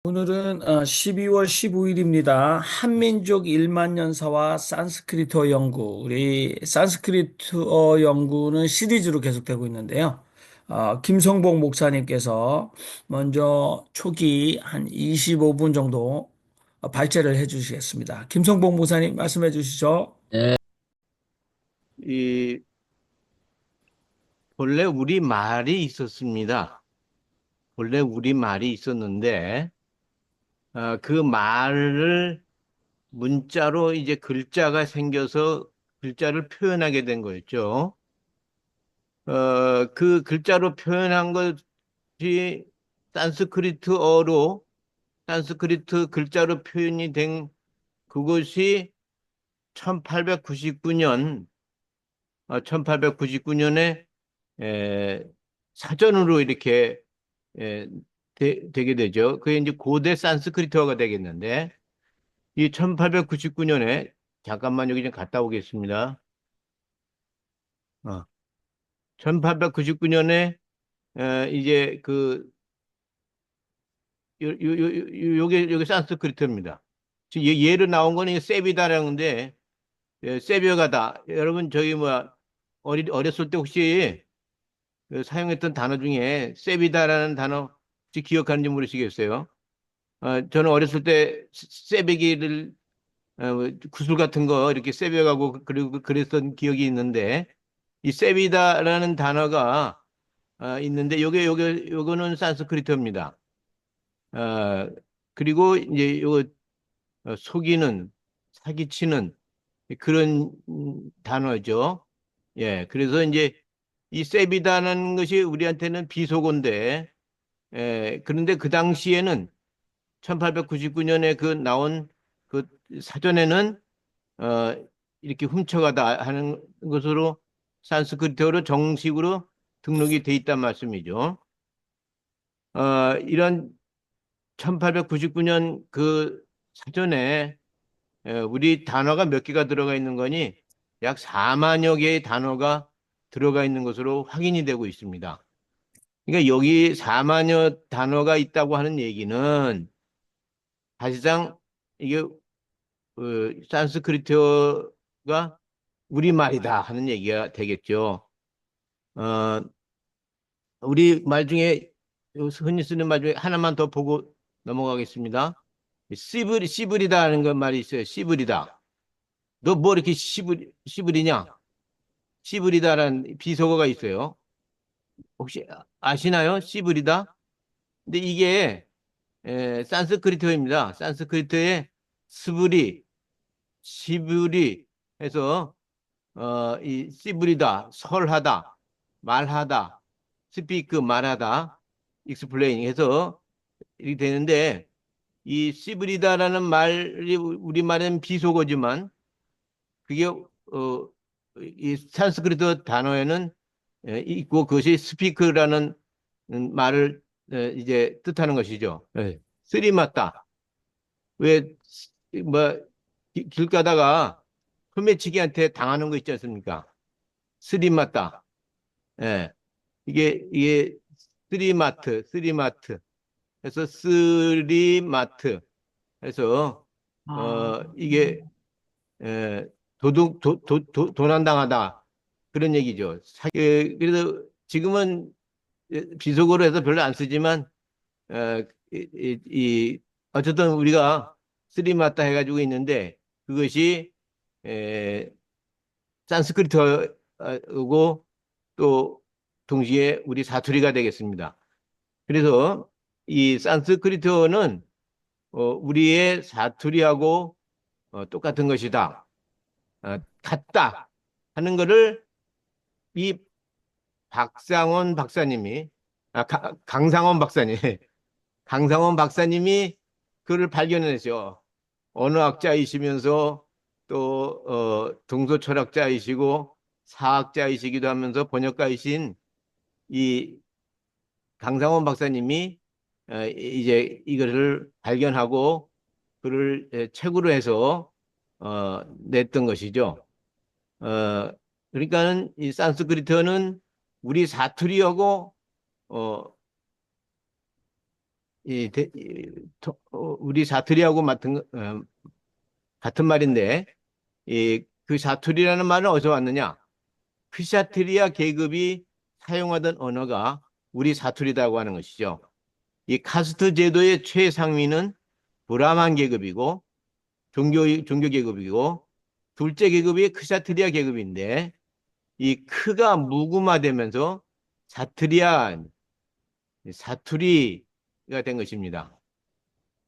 오늘은 12월 15일입니다. 한민족 1만 년사와 산스크리트어 연구. 우리 산스크리트어 연구는 시리즈로 계속되고 있는데요. 김성복 목사님께서 먼저 초기 한 25분 정도 발제를 해 주시겠습니다. 김성복 목사님 말씀해 주시죠. 네. 이 본래 우리 말이 있었습니다. 본래 우리 말이 있었는데 그 말을 문자로 이제 글자가 생겨서 글자를 표현하게 된 거였죠. 그 글자로 표현한 것이 산스크리트어로 산스크리트 글자로 표현이 된 그것이 1899년 1899년에 사전으로 이렇게 되게 되죠. 그게 이제 고대 산스크리트어가 되겠는데, 이 1899년에, 잠깐만 여기 좀 갔다 오겠습니다. 1899년에, 이제 요게 산스크리트입니다. 지금 예로 나온 거는 세비다라는데, 세비어가다. 여러분, 저희 어렸을 때 혹시 사용했던 단어 중에 세비다라는 단어 혹시 기억하는지 모르시겠어요? 저는 어렸을 때 쇠배기를 구슬 같은 거 이렇게 쇠배가고 그리고 그랬던 기억이 있는데 이 세비다라는 단어가 있는데 요거는 산스크리트입니다. 어, 그리고 이제 요거 속이는 사기치는 그런 단어죠. 예, 그래서 이제 이 세비다라는 것이 우리한테는 비속어인데 그런데 그 당시에는 1899년에 그 나온 그 사전에는 어, 이렇게 훔쳐가다 하는 것으로 산스크리트어로 정식으로 등록이 돼 있단 말씀이죠. 이런 1899년 그 사전에 우리 단어가 몇 개가 들어가 있는 거니 약 4만여 개의 단어가 들어가 있는 것으로 확인이 되고 있습니다. 그러니까 여기 4만여 단어가 있다고 하는 얘기는 사실상 이게 산스크리트어가 우리말이다 하는 얘기가 되겠죠. 어, 우리 말 중에 흔히 쓰는 말 중에 하나만 더 보고 넘어가겠습니다. 씨부리다 하는 그 말이 있어요. 씨부리다. 너 뭐 이렇게 씨부리냐? 씨부리다라는 비속어가 있어요. 혹시 아시나요? 씨부리다? 근데 이게 산스크리트어입니다. 산스크리트어의 스부리, 시부리 해서 이 씨부리다, 설하다, 말하다, 스피크 말하다, 익스플레인 해서 이렇게 되는데 이 씨부리다라는 말이 우리말은 비속어지만 그게 이 산스크리트 단어에는 있고 그것이 스피크라는 말을 이제 뜻하는 것이죠. 쓰리 맞다. 왜 뭐 길 가다가 소매치기한테 당하는 거 있지 않습니까? 쓰리 맞다. 예. 이게 쓰리마트 해서 쓰리마트 해서 이게 에, 도난당하다 그런 얘기죠. 그래서 지금은 비속어로 해서 별로 안 쓰지만 어, 어쨌든 우리가 쓰리마타 해가지고 있는데 그것이 에, 산스크리트어고 또 동시에 우리 사투리가 되겠습니다. 그래서 이 산스크리트어는 우리의 사투리하고 똑같은 것이다. 같다 하는 거를 이 박상원 박사님이 강상원 박사님 강상원 박사님이 그를 발견했어요. 언어학자이시면서 또 동서철학자이시고 사학자이시기도 하면서 번역가이신 이 강상원 박사님이 이제 이거를 발견하고 그를 책으로 해서 냈던 것이죠. 어, 그러니까는 이 산스크리트어는 우리 사투리하고 어, 우리 사투리하고 같은 말인데, 그 사투리라는 말은 어디서 왔느냐? 크샤트리아 계급이 사용하던 언어가 우리 사투리라고 하는 것이죠. 이 카스트 제도의 최상위는 브라만 계급이고, 종교 계급이고, 둘째 계급이 크샤트리아 계급인데, 이 크가 무구마되면서 사투리아, 사투리가 된 것입니다.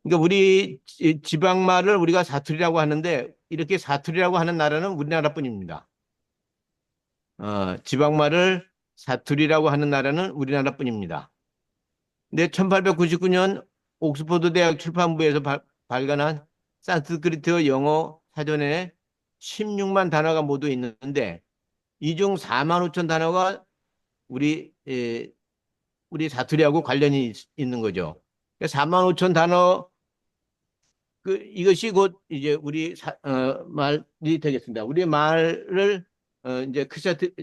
그러니까 우리 지방말을 우리가 사투리라고 하는데, 이렇게 사투리라고 하는 나라는 우리나라뿐입니다. 지방말을 사투리라고 하는 나라는 우리나라뿐입니다. 근데 1899년 옥스퍼드 대학 출판부에서 발간한 산스크리트 영어 사전에 16만 단어가 모두 있는데 이 중 4만 5천 단어가 우리 우리 사투리하고 관련이 있는 거죠. 4만 5천 단어 이것이 곧 이제 우리 말이 되겠습니다. 우리 말을 이제 크샤트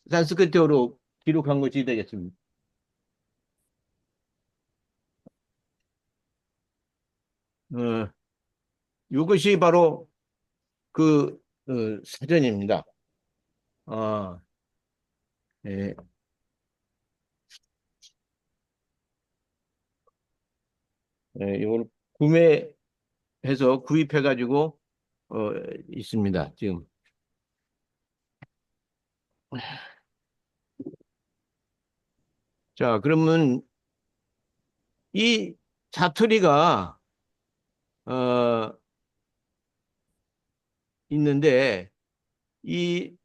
산스크리트어로 기록한 것이 되겠습니다. 어, 이것이 바로 그 사전입니다. 아, 예, 이걸 구매해서 구입해가지고 어, 있습니다. 지금. 자, 그러면 이 사투리가 어, 있는데 이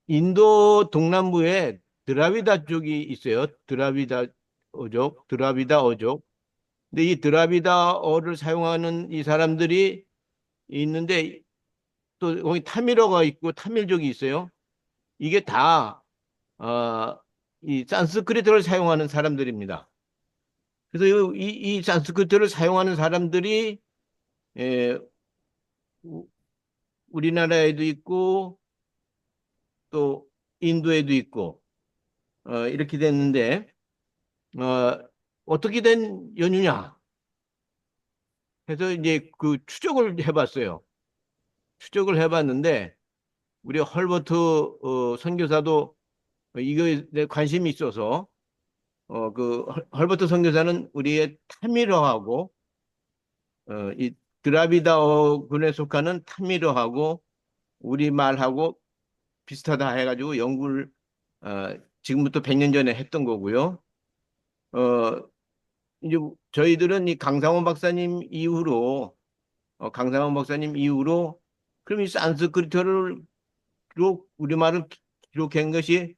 인도 동남부에 드라비다 쪽이 있어요. 드라비다어족. 근데 이 드라비다어를 사용하는 이 사람들이 있는데 또 거기 타밀어가 있고 타밀족이 있어요. 이게 다 이 산스크리트를 사용하는 사람들입니다. 그래서 이 산스크리트를 사용하는 사람들이 에, 우- 우리나라에도 있고 또 인도에도 있고 이렇게 됐는데 어떻게 된 연유냐 해서 이제 그 추적을 해봤어요. 추적을 해봤는데 우리 헐버트 선교사도 이거에 대해 관심이 있어서 그 헐버트 선교사는 우리의 타미르하고 이 드라비다어군에 속하는 타미르하고 우리말하고 비슷하다 해가지고 연구를 지금부터 100년 전에 했던 거고요. 어, 이제 저희들은 이 강상원 박사님 이후로 그럼 이 산스크리트를 우리말을 기록한 것이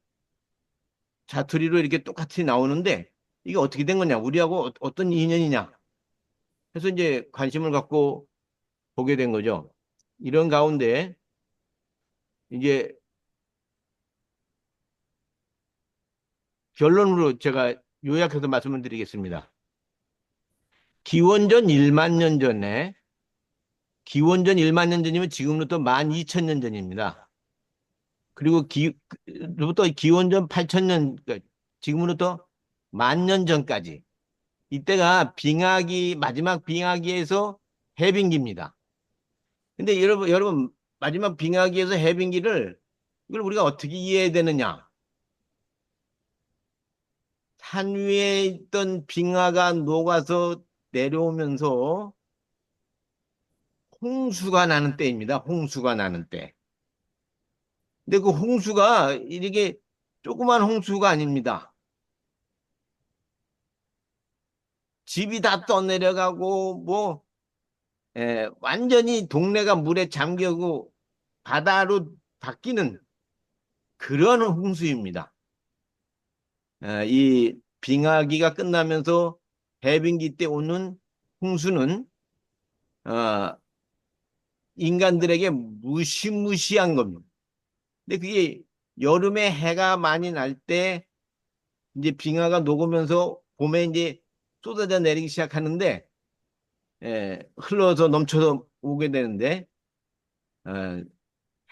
자투리로 이렇게 똑같이 나오는데 이게 어떻게 된 거냐? 우리하고 어떤 인연이냐? 해서 이제 관심을 갖고 보게 된 거죠. 이런 가운데 이제 결론으로 제가 요약해서 말씀을 드리겠습니다. 기원전 1만 년 전에 기원전 1만 년 전이면 지금부터 12,000년 전입니다. 그리고 로부터 기원전 8,000년 지금으로부터 10,000년 전까지 이때가 마지막 빙하기에서 해빙기입니다. 근데 여러분 마지막 빙하기에서 해빙기를 이걸 우리가 어떻게 이해해야 되느냐? 산 위에 있던 빙하가 녹아서 내려오면서 홍수가 나는 때입니다. 홍수가 나는 때. 근데 그 홍수가 이렇게 조그만 홍수가 아닙니다. 집이 다 떠내려가고 완전히 동네가 물에 잠겨고 바다로 바뀌는 그런 홍수입니다. 이 빙하기가 끝나면서 해빙기 때 오는 홍수는 어, 인간들에게 무시무시한 겁니다. 근데 그게 여름에 해가 많이 날 때 이제 빙하가 녹으면서 봄에 이제 쏟아져 내리기 시작하는데 흘러서 넘쳐서 오게 되는데 어,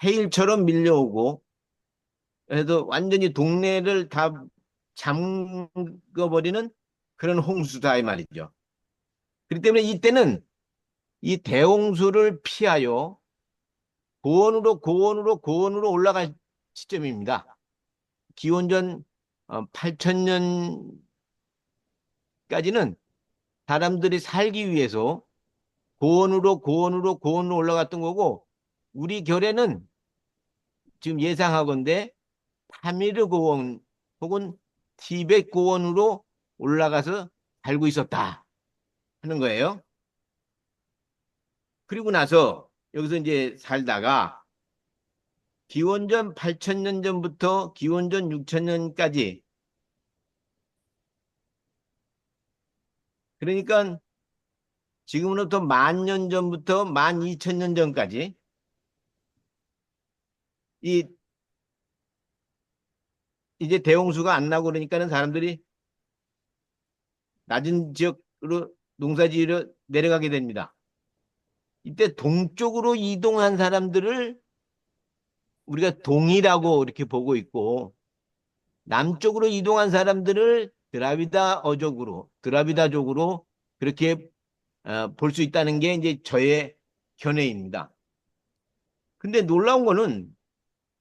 해일처럼 밀려오고 그래서 완전히 동네를 다 잠궈버리는 그런 홍수다 이 말이죠. 그렇기 때문에 이때는 이 대홍수를 피하여 고원으로 올라갈 시점입니다. 기원전 8000년까지는 사람들이 살기 위해서 고원으로 올라갔던 거고, 우리 결에는 지금 예상하건대 파미르 고원 혹은 티베트 고원으로 올라가서 살고 있었다 하는 거예요. 그리고 나서 여기서 이제 살다가 기원전 8000년 전부터 기원전 6000년까지, 그러니까 지금으로부터 10,000년 전부터 12,000년 전까지 이 이제 대홍수가 안 나고 그러니까는 사람들이 낮은 지역으로 농사지으러 내려가게 됩니다. 이때 동쪽으로 이동한 사람들을 우리가 동이라고 이렇게 보고 있고, 남쪽으로 이동한 사람들을 드라비다족으로 그렇게 볼 수 있다는 게 이제 저의 견해입니다. 근데 놀라운 거는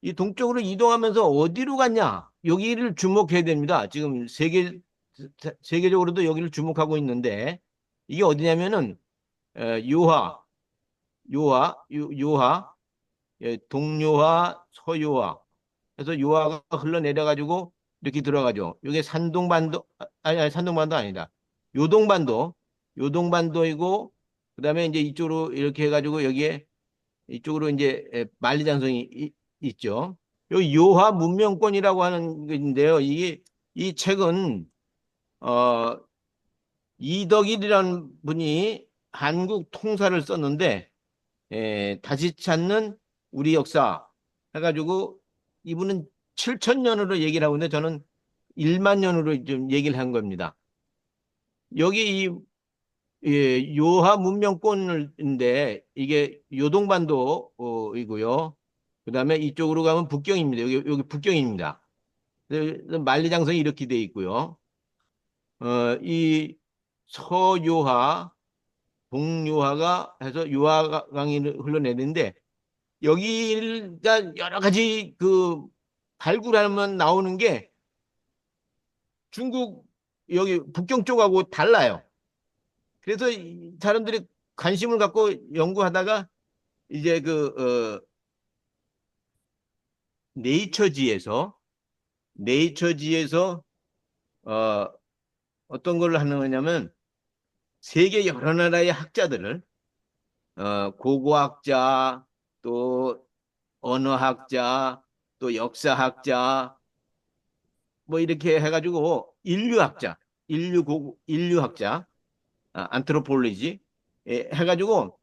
이 동쪽으로 이동하면서 어디로 갔냐? 여기를 주목해야 됩니다. 지금 세계적으로도 여기를 주목하고 있는데, 이게 어디냐면은 요하, 요하, 예, 동요하, 서요하. 그래서 요하가 흘러내려가지고 이렇게 들어가죠. 이게 산동반도, 아니, 산동반도 아니다. 요동반도, 요동반도이고, 그 다음에 이제 이쪽으로 이렇게 해가지고 여기에 이쪽으로 이제 만리장성이 있죠. 요 요하 문명권이라고 하는 것인데요. 이게 이 책은 어 이덕일이라는 분이 한국 통사를 썼는데, 다시 찾는 우리 역사 해가지고 이분은 7,000년으로 얘기를 하고 있는데 저는 1만 년으로 좀 얘기를 한 겁니다. 여기 이 요하 문명권인데 이게 요동반도이고요. 그다음에 이쪽으로 가면 북경입니다. 여기 북경입니다. 만리장성이 이렇게 돼 있고요. 이 서요하, 동요하가 해서 요하강이 흘러내리는데, 여기가 여러 가지 그 발굴하면 나오는 게 중국 여기 북경 쪽하고 달라요. 그래서 사람들이 관심을 갖고 연구하다가 이제 네이처지에서 네이처지에서 어, 어떤 걸 하는 거냐면 세계 여러 나라의 학자들을 고고학자, 또 언어학자, 또 역사학자, 뭐 이렇게 해가지고 인류학자, 안트로폴로지 해가지고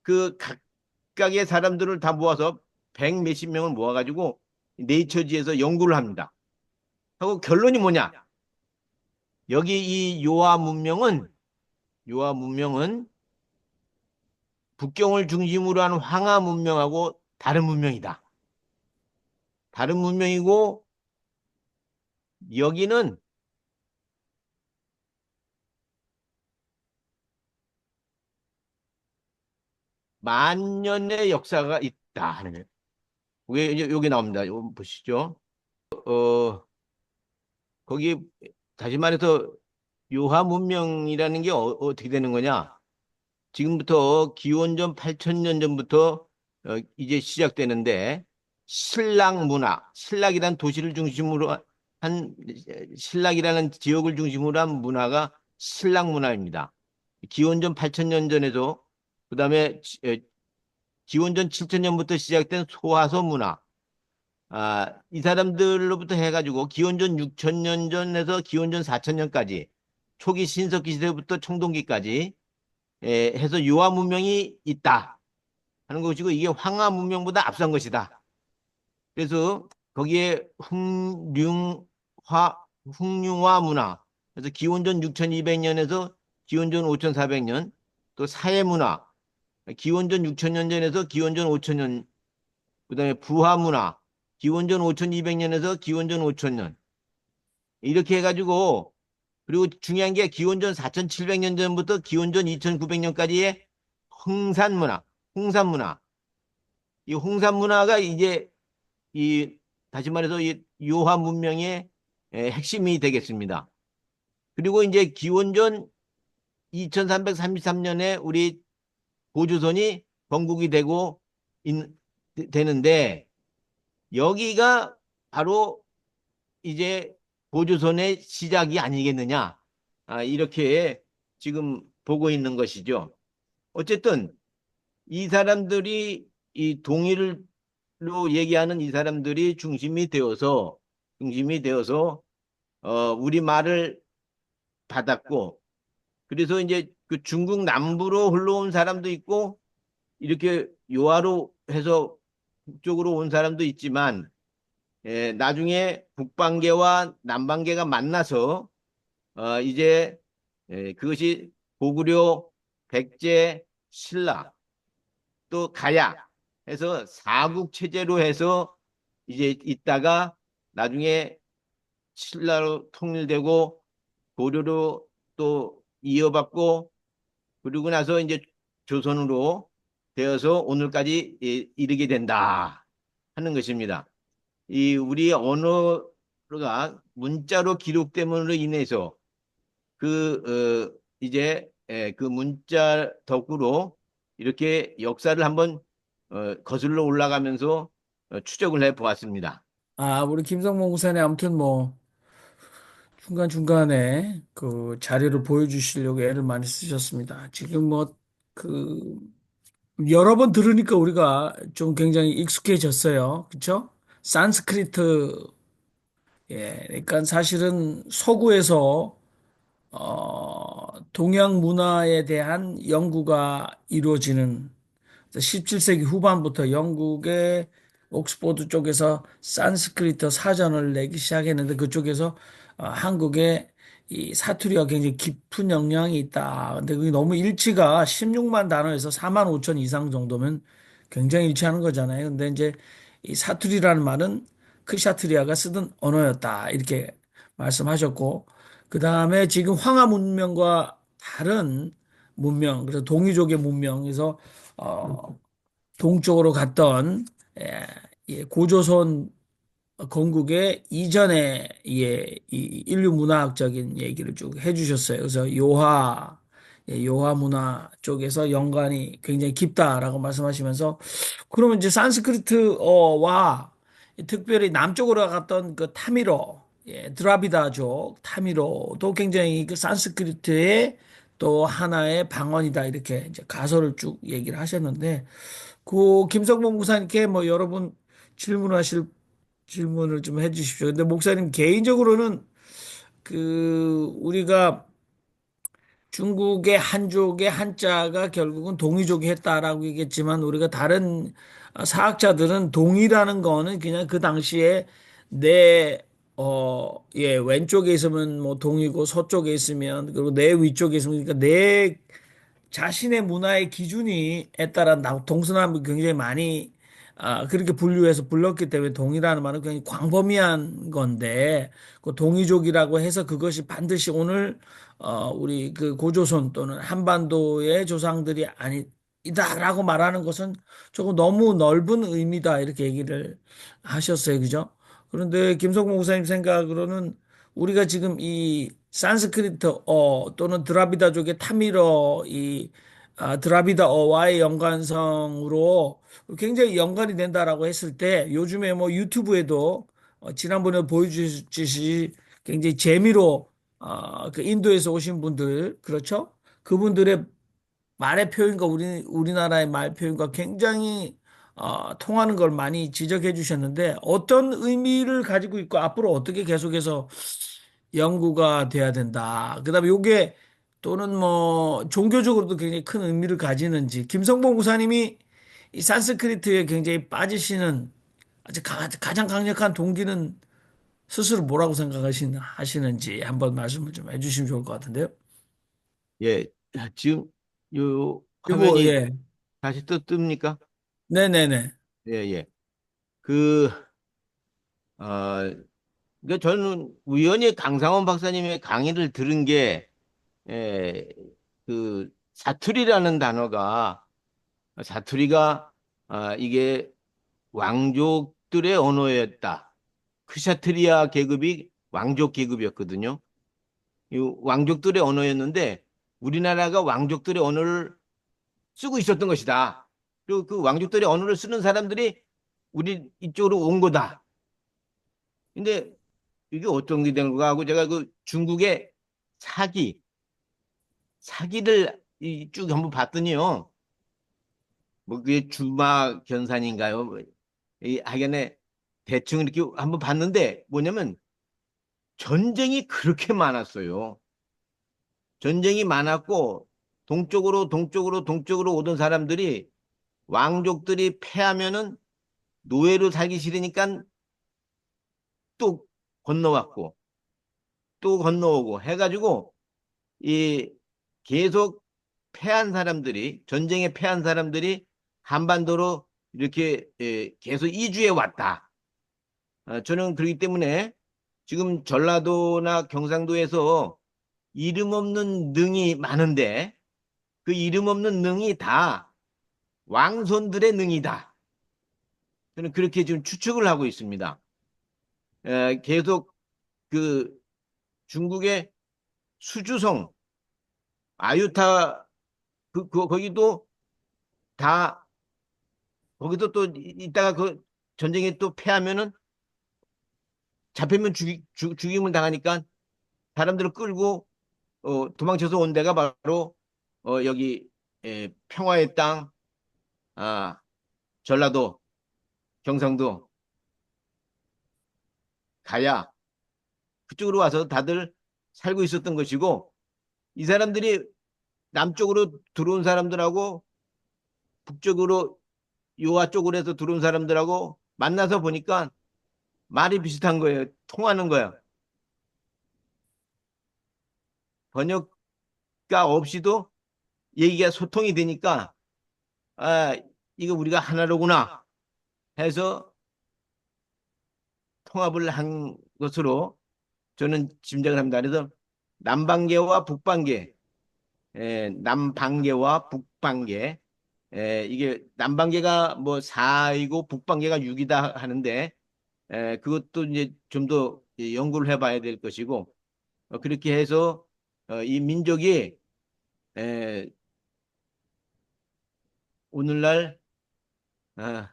그 각각의 사람들을 다 모아서 백 몇십 명을 모아가지고 네이처지에서 연구를 합니다. 하고 결론이 뭐냐? 여기 이 요하 문명은 북경을 중심으로 한 황하 문명하고 다른 문명이다. 다른 문명이고, 여기는 만 년의 역사가 있다 하는 거예요. 왜 여기 나옵니다. 이거 보시죠. 어, 거기 다시 말해서 요하 문명이라는 게 떻게 되는 거냐? 지금부터 기원전 8,000년 전부터 이제 시작되는데, 신락 문화, 신락이라는 도시를 중심으로 한 신락이라는 지역을 중심으로 한 문화가 신락 문화입니다. 기원전 8,000년 전에도, 그다음에 기원전 7,000년부터 시작된 소화소 문화, 이 사람들로부터 해가지고 기원전 6,000년 전에서 기원전 4,000년까지 초기 신석기 시대부터 청동기까지 해서 유화 문명이 있다 하는 것이고, 이게 황하 문명보다 앞선 것이다. 그래서 거기에 흑융화 문화, 그래서 기원전 6,200년에서 기원전 5,400년, 또 사회 문화, 기원전 6,000년 전에서 기원전 5,000년, 그다음에 부하 문화, 기원전 5,200년에서 기원전 5,000년, 이렇게 해가지고, 그리고 중요한 게 기원전 4,700년 전부터 기원전 2,900년까지의 홍산문화, 홍산문화. 이 홍산문화가 이제 이 다시 말해서 이 요하 문명의 핵심이 되겠습니다. 그리고 이제 기원전 2333년에 우리 고조선이 건국이 되고 되는데 여기가 바로 이제 고조선의 시작이 아니겠느냐. 이렇게 지금 보고 있는 것이죠. 어쨌든 이 사람들이 이 동일로 얘기하는 이 사람들이 중심이 되어서 우리 말을 받았고 그래서 이제 그 중국 남부로 흘러온 사람도 있고 이렇게 요하로 해서 북쪽으로 온 사람도 있지만 나중에 북방계와 남방계가 만나서 이제 그것이 고구려, 백제, 신라 또 가야 해서 사국 체제로 해서 이제 있다가 나중에 신라로 통일되고 고려로 또 이어받고 그리고 나서 이제 조선으로 되어서 오늘까지 이르게 된다 하는 것입니다. 이 우리 언어가 문자로 기록됨으로 인해서 이제 그 문자 덕으로 이렇게 역사를 한번 거슬러 올라가면서 추적을 해 보았습니다. 우리 김성모 목사님 아무튼 뭐 중간중간에 그 자료를 보여주시려고 애를 많이 쓰셨습니다. 지금 뭐 그 여러 번 들으니까 우리가 좀 굉장히 익숙해졌어요. 그렇죠? 산스크리트 그러니까 사실은 서구에서 동양 문화에 대한 연구가 이루어지는 17세기 후반부터 영국의 옥스포드 쪽에서 산스크리트 사전을 내기 시작했는데 그쪽에서 한국에 이 사투리가 굉장히 깊은 영향이 있다. 근데 그게 너무 일치가 16만 단어에서 4만 5천 이상 정도면 굉장히 일치하는 거잖아요. 근데 이제 이 사투리라는 말은 크샤트리아가 쓰던 언어였다. 이렇게 말씀하셨고, 그 다음에 지금 황하 문명과 다른 문명, 그래서 동이족의 문명에서 어, 동쪽으로 갔던 고조선 건국의 이전에 이 인류 문화학적인 얘기를 쭉 해주셨어요. 그래서 요하 문화 쪽에서 연관이 굉장히 깊다라고 말씀하시면서 그러면 이제 산스크리트어와 특별히 남쪽으로 갔던 그 타미로, 드라비다족 타미로도 굉장히 그 산스크리트의 또 하나의 방언이다 이렇게 이제 가설을 쭉 얘기를 하셨는데 그 김성봉 목사님께 뭐 여러분 질문하실 질문을 좀 해주십시오. 근데 목사님 개인적으로는 그 우리가 중국의 한족의 한자가 결국은 동이족이 했다라고 얘기했지만 우리가 다른 사학자들은 동이라는 거는 그냥 그 당시에 왼쪽에 있으면 뭐 동이고 서쪽에 있으면 그리고 내 위쪽에 있으면 그러니까 내 자신의 문화의 기준이에 따라 동서남북 굉장히 많이 그렇게 분류해서 불렀기 때문에 동이라는 말은 굉장히 광범위한 건데 그 동이족이라고 해서 그것이 반드시 오늘 우리 그 고조선 또는 한반도의 조상들이 아니다라고 말하는 것은 조금 너무 넓은 의미다 이렇게 얘기를 하셨어요. 그죠? 그런데 김성모 목사님 생각으로는 우리가 지금 이 산스크리트어 또는 드라비다족의 타밀어 드라비다어와의 연관성으로 굉장히 연관이 된다라고 했을 때 요즘에 뭐 유튜브에도 지난번에 보여주셨듯이 굉장히 재미로 그 인도에서 오신 분들 그렇죠? 그분들의 말의 표현과 우리나라의 말 표현과 굉장히 통하는 걸 많이 지적해 주셨는데 어떤 의미를 가지고 있고 앞으로 어떻게 계속해서 연구가 돼야 된다. 그다음에 요게 또는 뭐 종교적으로도 굉장히 큰 의미를 가지는지 김성봉 무사님이 이 산스크리트에 굉장히 빠지시는 아주 가장 강력한 동기는 스스로 뭐라고 하시는지 한번 말씀을 좀 해주시면 좋을 것 같은데요. 예, 지금 요 그리고 화면이 다시 또 뜹니까? 네네네. 예, 예. 그, 어, 그러니까 저는 우연히 강상원 박사님의 강의를 들은 게, 에, 그, 사투리라는 단어가, 사투리가, 이게 왕족들의 언어였다. 크샤트리아 계급이 왕족 계급이었거든요. 이 왕족들의 언어였는데, 우리나라가 왕족들의 언어를 쓰고 있었던 것이다. 그리고 그 왕족들의 언어를 쓰는 사람들이 우리 이쪽으로 온 거다. 근데 이게 어떤 게 된 거가 하고 제가 그 중국의 사기, 사기를 쭉 한번 봤더니요. 뭐 그게 주마 견산인가요? 뭐 이 하여간에 대충 이렇게 한번 봤는데 뭐냐면 전쟁이 그렇게 많았어요. 전쟁이 많았고 동쪽으로 오던 사람들이 왕족들이 패하면은 노예로 살기 싫으니까 또 건너왔고 또 건너오고 해가지고 이 계속 패한 사람들이 전쟁에 패한 사람들이 한반도로 이렇게 계속 이주해 왔다. 저는 그렇기 때문에 지금 전라도나 경상도에서 이름 없는 능이 많은데 그 이름 없는 능이 다 왕손들의 능이다. 저는 그렇게 지금 추측을 하고 있습니다. 계속 그 중국의 수주성, 아유타 거기도 다 거기도 또 이따가 그 전쟁에 또 패하면은 잡히면 죽임을 당하니까 사람들을 끌고 도망쳐서 온 데가 바로 여기 평화의 땅, 아, 전라도, 경상도, 가야 그쪽으로 와서 다들 살고 있었던 것이고 이 사람들이 남쪽으로 들어온 사람들하고 북쪽으로 요하 쪽으로 해서 들어온 사람들하고 만나서 보니까 말이 비슷한 거예요. 통하는 거예요. 번역가 없이도 얘기가 소통이 되니까 아, 이거 우리가 하나로구나 해서 통합을 한 것으로 저는 짐작을 합니다. 그래서 남방계와 북방계, 남방계와 북방계, 이게 남방계가 뭐 4이고 북방계가 6이다 하는데 그것도 이제 좀 더 연구를 해봐야 될 것이고 그렇게 해서 이 민족이 에, 오늘날 어,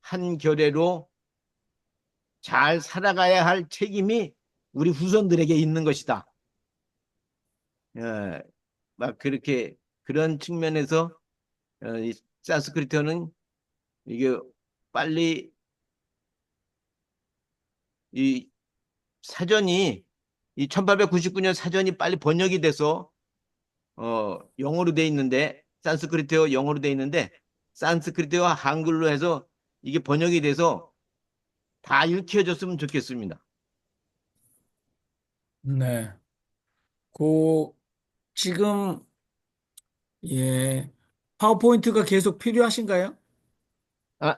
한 결의로 잘 살아가야 할 책임이 우리 후손들에게 있는 것이다. 어, 막 그렇게 그런 측면에서 이 산스크리트어는 이게 빨리 이 사전이 이 1899년 사전이 빨리 번역이 돼서 영어로 돼 있는데 산스크리트어 영어로 돼 있는데 산스크리트어와 한글로 해서 이게 번역이 돼서 다 읽혀졌으면 좋겠습니다. 네. 그 지금 예. 파워포인트가 계속 필요하신가요? 아,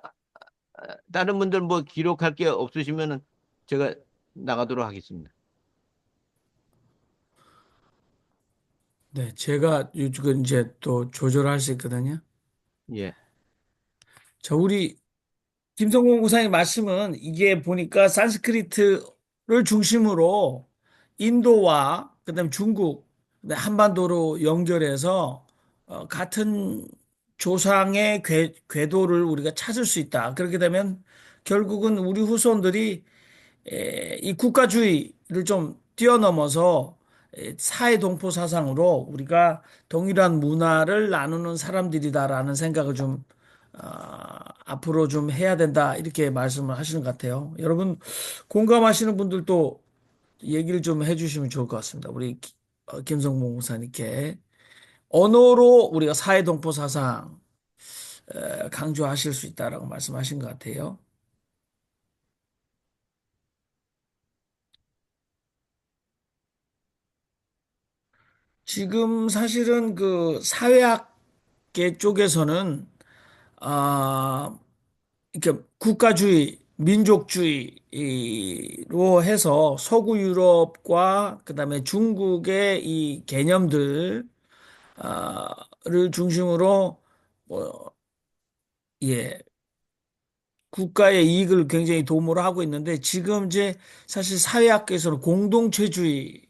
다른 분들 뭐 기록할 게 없으시면은 제가 나가도록 하겠습니다. 네, 제가 요즘 이제 또 조절할 수 있거든요. 예. 자, 우리 김성공 고사의 말씀은 이게 보니까 산스크리트를 중심으로 인도와 그다음 중국, 그다음 한반도로 연결해서 같은 조상의 궤도를 우리가 찾을 수 있다. 그렇게 되면 결국은 우리 후손들이 이 국가주의를 좀 뛰어넘어서 사회 동포 사상으로 우리가 동일한 문화를 나누는 사람들이다라는 생각을 좀 앞으로 좀 해야 된다 이렇게 말씀을 하시는 것 같아요. 여러분 공감하시는 분들도 얘기를 좀 해주시면 좋을 것 같습니다. 우리 김성봉 목사님께 언어로 우리가 사회 동포 사상 강조하실 수 있다라고 말씀하신 것 같아요. 지금 사실은 그 사회학계 쪽에서는 아 이렇게 국가주의, 민족주의로 해서 서구 유럽과 그다음에 중국의 이 개념들 를 중심으로 뭐, 예, 국가의 이익을 굉장히 도모를 하고 있는데 지금 이제 사실 사회학계에서는 공동체주의,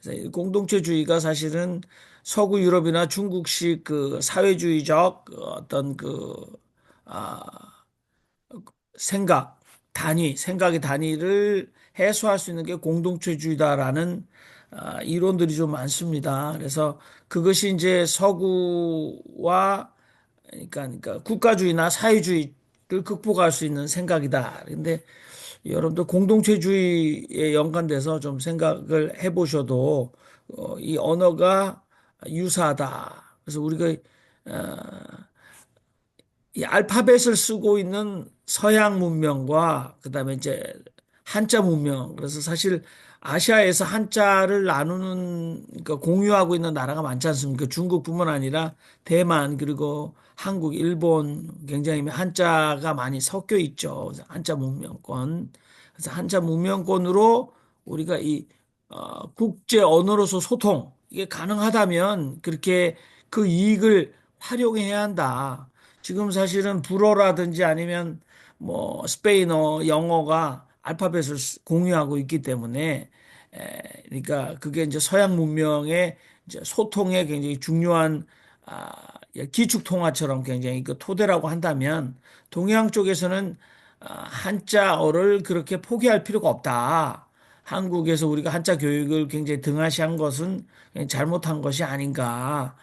그래서 공동체주의가 사실은 서구 유럽이나 중국식 그 사회주의적 어떤 그 아, 생각, 생각의 단위를 해소할 수 있는 게 공동체주의다라는 이론들이 좀 많습니다. 그래서 그것이 이제 서구와 그러니까 국가주의나 사회주의를 극복할 수 있는 생각이다. 근데 여러분들 공동체주의에 연관돼서 좀 생각을 해보셔도 이 언어가 유사하다. 그래서 우리가 이 알파벳을 쓰고 있는 서양 문명과 그다음에 이제 한자 문명. 그래서 사실 아시아에서 한자를 나누는 그러니까 공유하고 있는 나라가 많지 않습니까? 중국뿐만 아니라 대만 그리고 한국, 일본 굉장히 한자가 많이 섞여 있죠. 그래서 한자 문명권. 그래서 한자 문명권으로 우리가 이 국제 언어로서 소통 이게 가능하다면 그렇게 그 이익을 활용해야 한다. 지금 사실은 불어라든지 아니면 뭐 스페인어, 영어가 알파벳을 공유하고 있기 때문에 그러니까 그게 이제 서양 문명의 이제 소통에 굉장히 중요한 기축 통화처럼 굉장히 그 토대라고 한다면 동양 쪽에서는 한자어를 그렇게 포기할 필요가 없다. 한국에서 우리가 한자 교육을 굉장히 등한시한 것은 그냥 잘못한 것이 아닌가.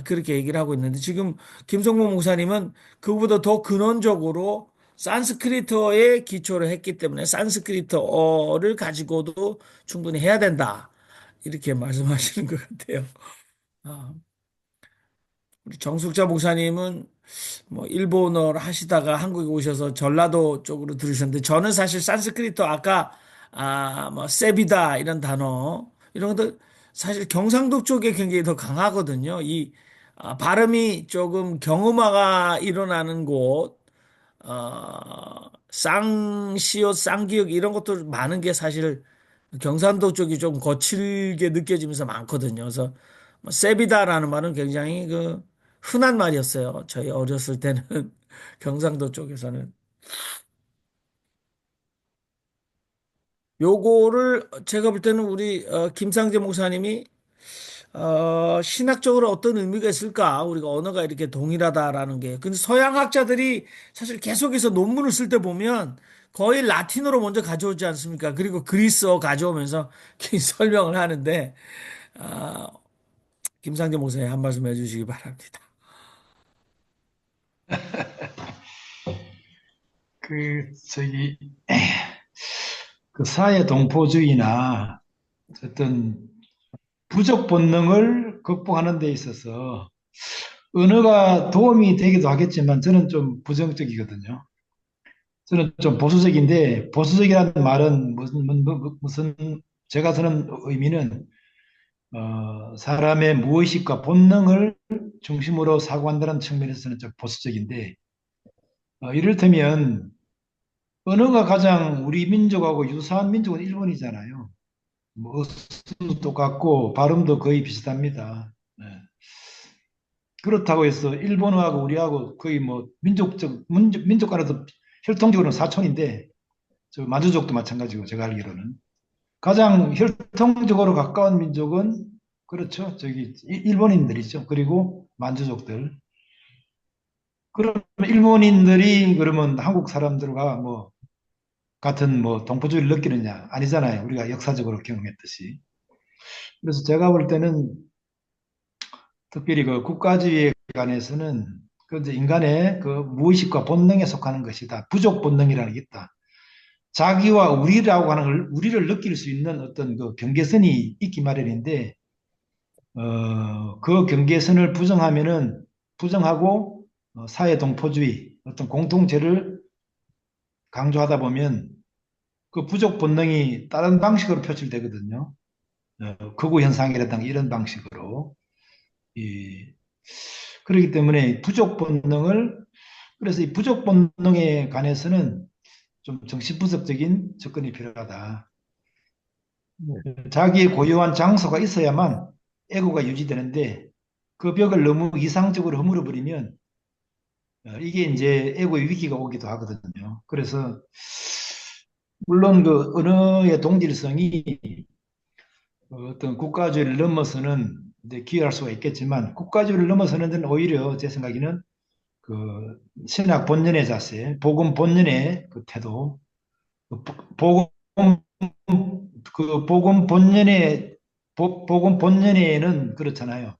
그렇게 얘기를 하고 있는데 지금 김성모 목사님은 그보다 더 근원적으로 산스크리트어에 기초를 했기 때문에 산스크리트어를 가지고도 충분히 해야 된다. 이렇게 말씀하시는 것 같아요. 아, 우리 정숙자 목사님은 뭐 일본어를 하시다가 한국에 오셔서 전라도 쪽으로 들으셨는데 저는 사실 산스크리트 아까 뭐 세비다 이런 단어 이런 것들 사실 경상도 쪽에 굉장히 더 강하거든요. 이 발음이 조금 경음화가 일어나는 곳, 쌍시옷, 쌍기역 이런 것도 많은 게 사실 경상도 쪽이 좀 거칠게 느껴지면서 많거든요. 그래서 뭐 세비다라는 말은 굉장히 그 흔한 말이었어요. 저희 어렸을 때는 경상도 쪽에서는. 요거를 제가 볼 때는 우리 김상재 목사님이 신학적으로 어떤 의미가 있을까? 우리가 언어가 이렇게 동일하다라는 게. 근데 서양 학자들이 사실 계속해서 논문을 쓸 때 보면 거의 라틴어로 먼저 가져오지 않습니까? 그리고 그리스어 가져오면서 설명을 하는데 아, 김상재 목사님 한 말씀 해주시기 바랍니다. 저기, 그 사회 동포주의나 어떤 부족 본능을 극복하는 데 있어서 언어가 도움이 되기도 하겠지만 저는 좀 부정적이거든요. 저는 좀 보수적인데 보수적이라는 말은 무슨 제가 쓰는 의미는 사람의 무의식과 본능을 중심으로 사고한다는 측면에서는 좀 보수적인데 이를테면 언어가 가장 우리 민족하고 유사한 민족은 일본이잖아요. 뭐 어순도 똑같고 발음도 거의 비슷합니다. 네. 그렇다고 해서 일본어하고 우리하고 거의 뭐 민족 간에도 혈통적으로는 사촌인데 저 만주족도 마찬가지고 제가 알기로는 가장 혈통적으로 가까운 민족은 그렇죠. 저기 일본인들이죠. 그리고 만주족들. 그러면 일본인들이 그러면 한국 사람들과 뭐 같은 뭐 동포주의를 느끼느냐? 아니잖아요. 우리가 역사적으로 경험했듯이. 그래서 제가 볼 때는 특별히 그 국가주의에 관해서는 그 이제 인간의 그 무의식과 본능에 속하는 것이다. 부족 본능이라는 게 있다. 자기와 우리라고 하는 걸 우리를 느낄 수 있는 어떤 그 경계선이 있기 마련인데 그 경계선을 부정하고 사회 동포주의 어떤 공통체를 강조하다 보면 그 부족 본능이 다른 방식으로 표출되거든요. 극우 현상이라든가 이런 방식으로. 이, 그렇기 때문에 부족 본능을 그래서 이 부족 본능에 관해서는 좀 정신분석적인 접근이 필요하다. 네. 자기의 고유한 장소가 있어야만 애고가 유지되는데 그 벽을 너무 이상적으로 허물어 버리면 이게 이제 애고의 위기가 오기도 하거든요. 그래서 물론 그 언어의 동질성이 어떤 국가주의를 넘어서는 이제 기여할 수가 있겠지만 국가주의를 넘어서는 데는 오히려 제 생각에는 그 신학 본연의 자세, 복음 본연의 그 태도, 그 복음 그 복음 본연에는 그렇잖아요.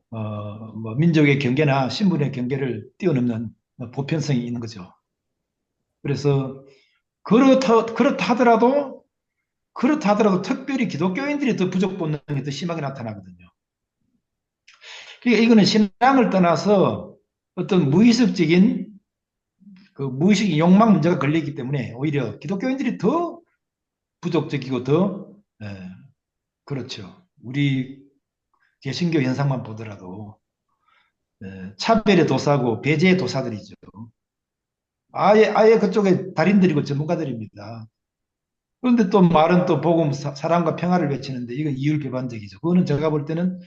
뭐 민족의 경계나 신분의 경계를 뛰어넘는 보편성이 있는 거죠. 그래서 그렇다 하더라도 특별히 기독교인들이 더 부족 본능이 더 심하게 나타나거든요. 그러니까 이거는 신앙을 떠나서 어떤 무의식 욕망 문제가 걸리기 때문에 오히려 기독교인들이 더 부족적이고 더 그렇죠. 우리 개신교 현상만 보더라도 차별의 도사고 배제의 도사들이죠. 아예 그쪽에 달인들이고 전문가들입니다. 그런데 또 말은 또 복음 사랑과 평화를 외치는데 이건 이율배반적이죠. 그거는 제가 볼 때는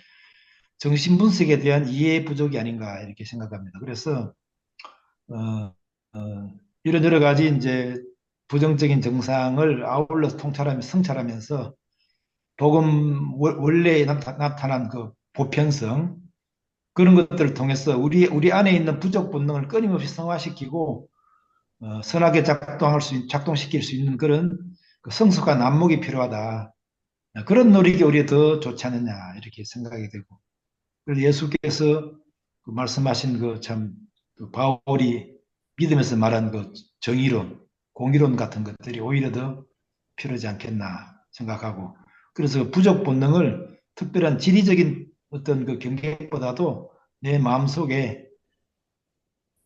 정신분석에 대한 이해 부족이 아닌가 이렇게 생각합니다. 그래서 어, 이런 여러 가지 이제 부정적인 정상을 아울러서 성찰하면서 복음 원래 나타난 그 보편성 그런 것들을 통해서 우리 안에 있는 부족 본능을 끊임없이 성화시키고 선하게 작동시킬 수 있는 그런 그 성숙한 안목이 필요하다. 그런 노력이 오히려 더 좋지 않느냐 이렇게 생각이 되고 그래서 예수께서 그 말씀하신 그 참 바울이 믿으면서 말한 그 정의론, 공의론 같은 것들이 오히려 더 필요하지 않겠나 생각하고 그래서 부족 본능을 특별한 지리적인 어떤 그 경계보다도 내 마음속에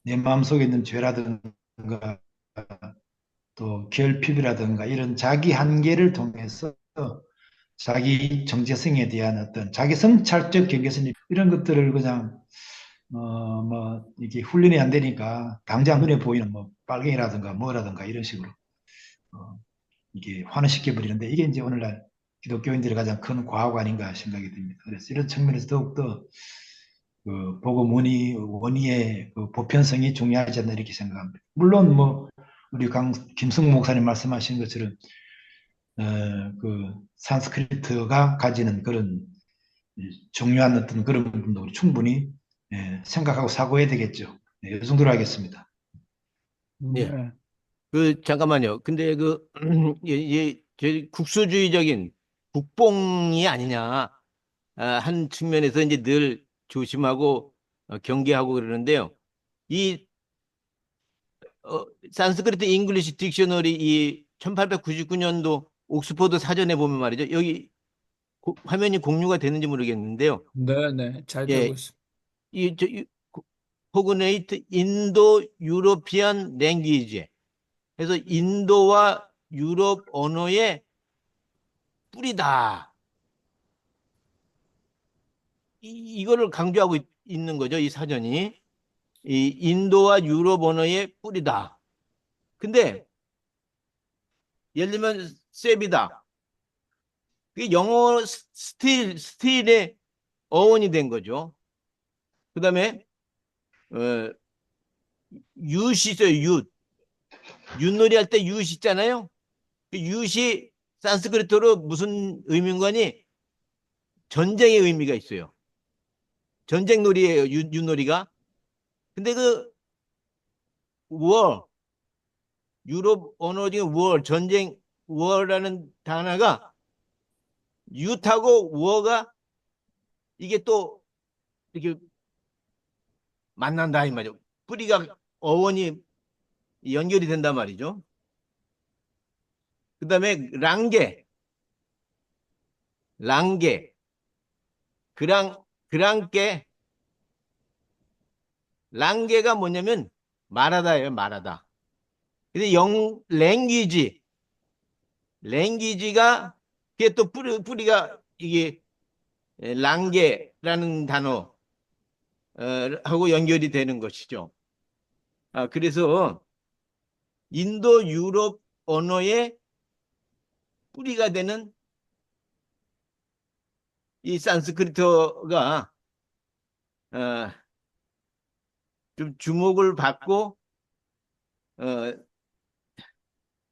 내 마음속에 있는 죄라든가 또 결핍이라든가 이런 자기 한계를 통해서 자기 정체성에 대한 어떤 자기 성찰적 경계선 이런 것들을 그냥 뭐 이게 훈련이 안 되니까 당장 눈에 보이는 뭐 빨갱이라든가 뭐라든가 이런 식으로 어, 이게 환원시켜 버리는데 이게 이제 오늘날 기독교인들의 가장 큰 과오가 아닌가 생각이 듭니다. 그래서 이런 측면에서 더욱더 그 복음 원의의 그 보편성이 중요하지 않나 이렇게 생각합니다. 물론 뭐 우리 김승 목사님 말씀하신 것처럼 그 산스크리트가 가지는 그런 중요한 어떤 그런 부분도 우리 충분히 생각하고 사고해야 되겠죠. 이 정도로 하겠습니다. 예. 네. 잠깐만요. 근데 국수주의적인 국뽕이 아니냐. 한 측면에서 이제 늘 조심하고 경계하고 그러는데요. 이 산스크리트 잉글리시 딕셔너리 이 1899년도 옥스퍼드 사전에 보면 말이죠. 여기 화면이 공유가 되는지 모르겠는데요. 네, 네. 잘 되고 예, 있습니다. 코그네이트 인도 유로피안 랭귀지. 그래서 인도와 유럽 언어의 뿌리다. 이거를 강조하고 있는 거죠. 이 사전이. 이 인도와 유럽 언어의 뿌리다. 근데 예를 들면 셉이다. 그게 영어 스틸의 어원이 된 거죠. 그다음에 어, 윷이 있어요. 윷. 윷놀이 할 때 윷 있잖아요. 그 윷이 산스크리트로 무슨 의미인가니 전쟁의 의미가 있어요. 전쟁 놀이에요. 윷놀이가. 근데 그 war 유럽 언어 중에 war 전쟁 war라는 단어가 윷하고 war가 이게 또 이렇게 만난다 이 말이죠. 뿌리가 어원이 연결이 된단 말이죠. 그다음에 랑게, 그랑게, 랑게가 뭐냐면 말하다예요, 말하다. 근데 랭귀지가 그게 또 뿌리가 이게 랑게라는 단어 하고 연결이 되는 것이죠. 그래서 인도 유럽 언어의 뿌리가 되는 이 산스크리트어가 어, 좀 주목을 받고 어,